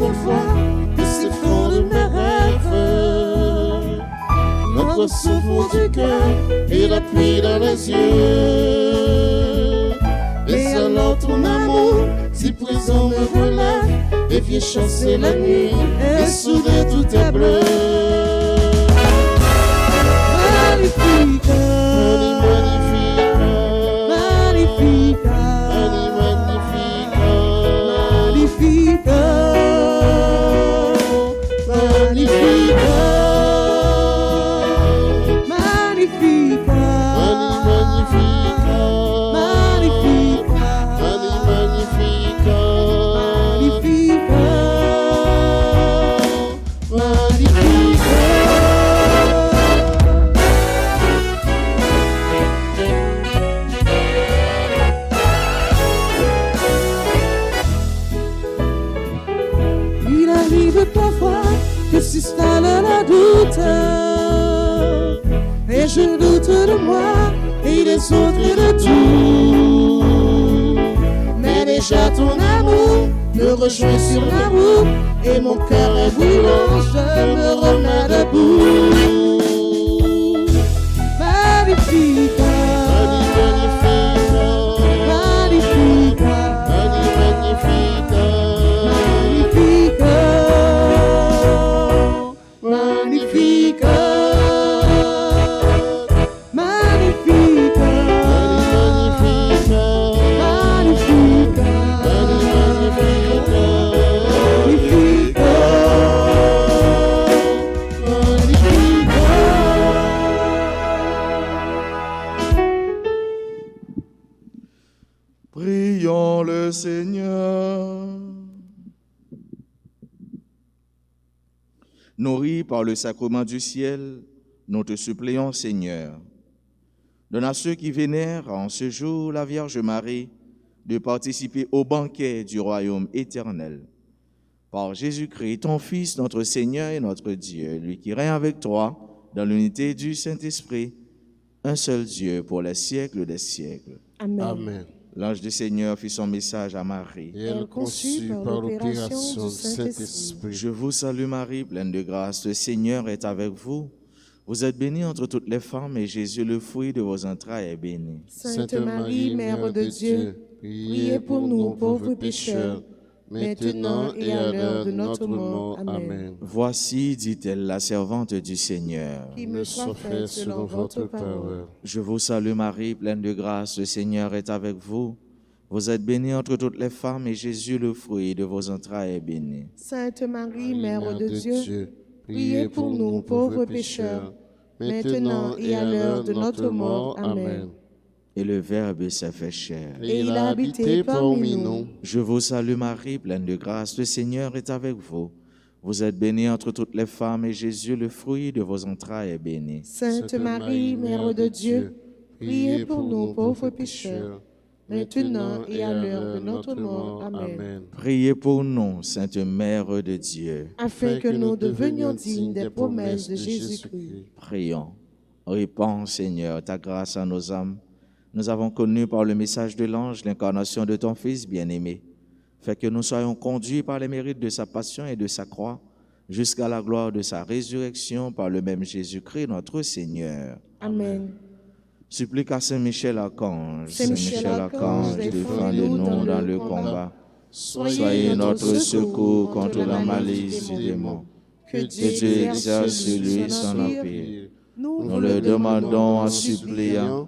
parfois que c'est fond de mes rêves. L'angoisse au fond du cœur et la pluie dans les yeux. Mais alors ton amour, si présent me relève et vient chasser la nuit, et soudain tout est bleu. Magnifique, magnifique, magnifique, magnifique, magnifique, magnifique, magnifique, il arrive parfois que s'installe la doute, et je doute de moi et des autres et de tout. Mais déjà ton amour me rejoint sur la route, et mon cœur est brûlant, je me remets debout. Magnifique, magnifique, magnifique, magnifique, magnifique, magnifique, Prions le Seigneur. Nourris par le sacrement du ciel, nous te supplions, Seigneur. Donne à ceux qui vénèrent en ce jour la Vierge Marie de participer au banquet du royaume éternel. Par Jésus-Christ, ton Fils, notre Seigneur et notre Dieu, lui qui règne avec toi dans l'unité du Saint-Esprit, un seul Dieu pour les siècles des siècles. Amen. Amen. L'ange du Seigneur fit son message à Marie. Et elle conçut par l'opération du Saint-Esprit. Je vous salue Marie, pleine de grâce, le Seigneur est avec vous. Vous êtes bénie entre toutes les femmes, et Jésus, le fruit de vos entrailles, est béni. Sainte Marie, Mère de Dieu, priez pour nous pauvres pécheurs, maintenant et à l'heure de notre mort. Amen. Voici, dit-elle, la servante du Seigneur. Qu'il me soit fait selon votre parole. Je vous salue Marie, pleine de grâce, le Seigneur est avec vous. Vous êtes bénie entre toutes les femmes, et Jésus, le fruit de vos entrailles, est béni. Sainte Marie, Mère de Dieu, priez pour nous pauvres pécheurs, maintenant et à l'heure de notre mort. Amen. Et le Verbe s'est fait chair. Et il a habité parmi nous. Je vous salue Marie, pleine de grâce, le Seigneur est avec vous. Vous êtes bénie entre toutes les femmes, et Jésus, le fruit de vos entrailles, est béni. Sainte Marie, Mère de Dieu, priez pour nous pauvres pécheurs, maintenant et à l'heure de notre mort. Amen. Priez pour nous, Sainte Mère de Dieu. Afin que nous devenions dignes des promesses de Jésus-Christ. Prions. Répands, Seigneur, ta grâce à nos âmes. Nous avons connu par le message de l'ange l'incarnation de ton Fils bien-aimé. Fais que nous soyons conduits par les mérites de sa passion et de sa croix, jusqu'à la gloire de sa résurrection par le même Jésus-Christ, notre Seigneur. Amen. Supplique à Saint Michel Archange. Saint Michel Archange, défendez-nous dans le combat. Soyez notre secours contre la malice du démon. Que Que Dieu exerce sur lui son empire. Nous le demandons en suppliant.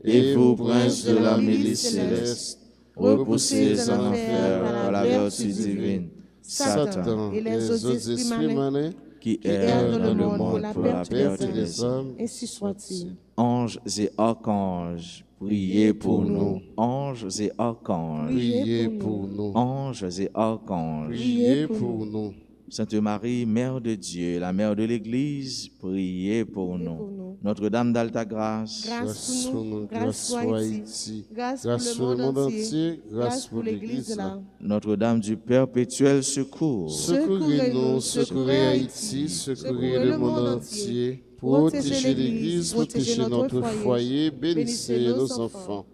Et vous, princes de la milice céleste, repoussez en enfer par la vertu divine Satan et les autres esprits malins qui errent dans le monde pour la perte des hommes. Ainsi soit-il. Anges et archanges, priez pour nous. Anges et archanges, Priez pour nous. anges et archanges. Priez pour nous. Sainte Marie, Mère de Dieu, la Mère de l'Église, priez pour nous. Notre-Dame d'Alta Grâce, Grâce pour nous, grâce soit ici. Grâce pour le monde entier, grâce pour l'Église là. Notre-Dame du Perpétuel Secours, Secourez-nous, secourez Haïti, secourez le monde entier. Protégez l'Église, protégez notre foyer, bénissez nos enfants.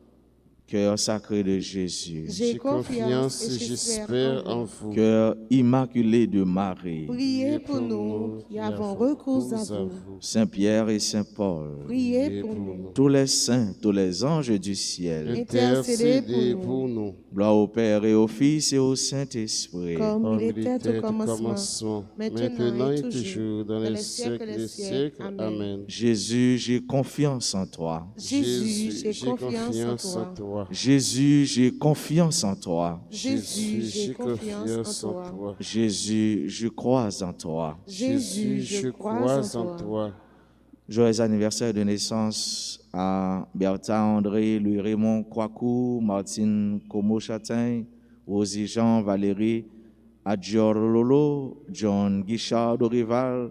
Cœur sacré de Jésus, J'ai confiance et j'espère en vous. cœur immaculé de Marie, Priez pour nous qui avons recours à vous. Saint Pierre et Saint Paul, Priez pour nous. tous les saints, tous les anges du ciel, Intercédez pour nous. nous. gloire au Père et au Fils et au Saint-Esprit, Comme il était au commencement, maintenant et toujours, dans les siècles des siècles. Amen. Jésus, j'ai confiance en toi. Jésus, j'ai confiance en toi. Jésus, j'ai confiance en toi. Jésus, j'ai confiance en toi. Jésus, je crois en toi. Jésus, je crois en toi. Joyeux anniversaire de naissance à Bertha André, Louis Raymond Kouakou, Martine Como-Châtain, Rosie Jean, Valérie, Adjor Lolo, John Guichard Dorival,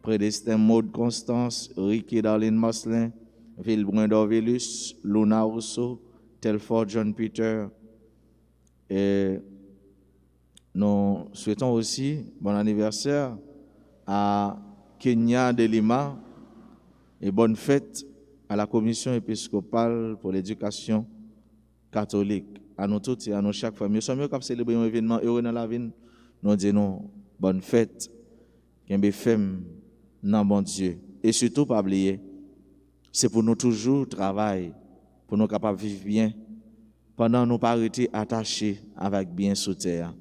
Prédestin Maud Constance, Ricky Darlene Marcelin, Villebrun d'Orvelus, Luna Rousseau, Telford John Peter. Et nous souhaitons aussi bon anniversaire à Kenya de Lima et bonne fête à la Commission épiscopale pour l'éducation catholique. À nous tous et à nous chaque famille. Nous sommes qui célébrer un événement heureux dans la vie. Nous disons bonne fête, qu'un femme dans bon Dieu. Et surtout, pas oublier, c'est pour nous toujours travailler, pour nous capables de vivre bien, pendant nous pas arrêter attachés avec bien sous terre,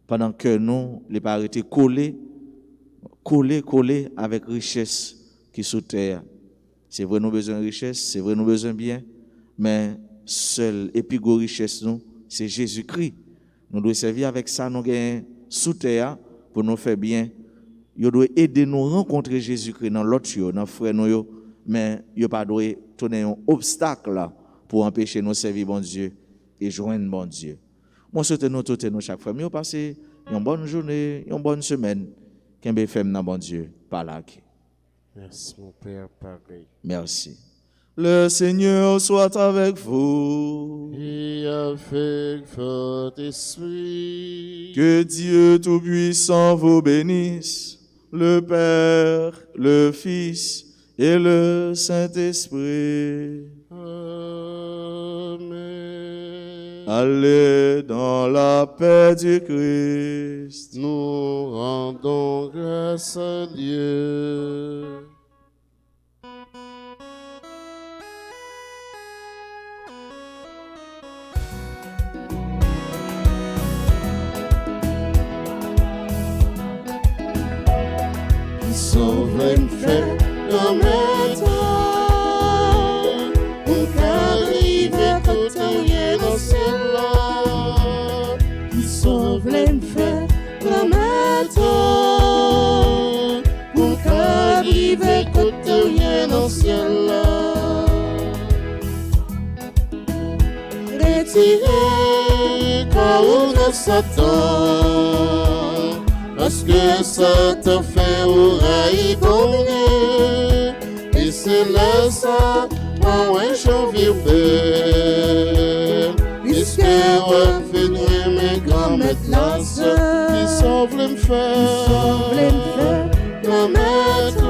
pendant que nous les pas arrêter collés avec richesse qui sous terre. C'est vrai nous besoin de richesse, c'est vrai nous besoin de bien, mais seul épigo richesse nous, c'est Jésus-Christ. Nous devons servir avec ça, nous gagnons sous terre pour nous faire bien. Nous devons aider nous rencontrer Jésus-Christ dans l'autre, dans frère nous, mais nous pas doit tourner un obstacle là pour empêcher nous servir bon Dieu et joindre bon Dieu. Moi souhaite nous toutes nous chaque famille passer une bonne journée, une bonne semaine, qu'un bé fait dans bon Dieu par là. Merci mon Père, pareil. Merci. Le Seigneur soit avec vous. Et avec votre esprit. Que Dieu Tout-Puissant vous bénisse, le Père, le Fils et le Saint-Esprit. Amen. Allez dans la paix du Christ. Nous rendons grâce à Dieu. Sauve fait dans mes temps, on arrive côté dans celle-là. Qui sauve les faits dans mes temps, On arrive côté dans celle-là. Retirez quand on Satan, parce que ça te fait oreille tomber, et c'est là ça, en un janvier puisque on fait nuit mes grands maîtres là, qui sauve les faire, grand maître,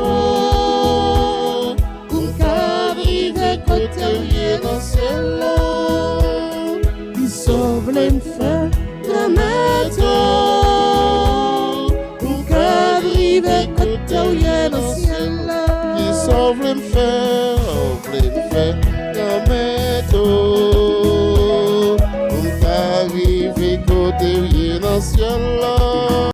pour qu'arrive côté dans celle-là, qui sauve les faire, grand maître. Qui sauve les faire, la méthode. On arrive côté dans le ciel là.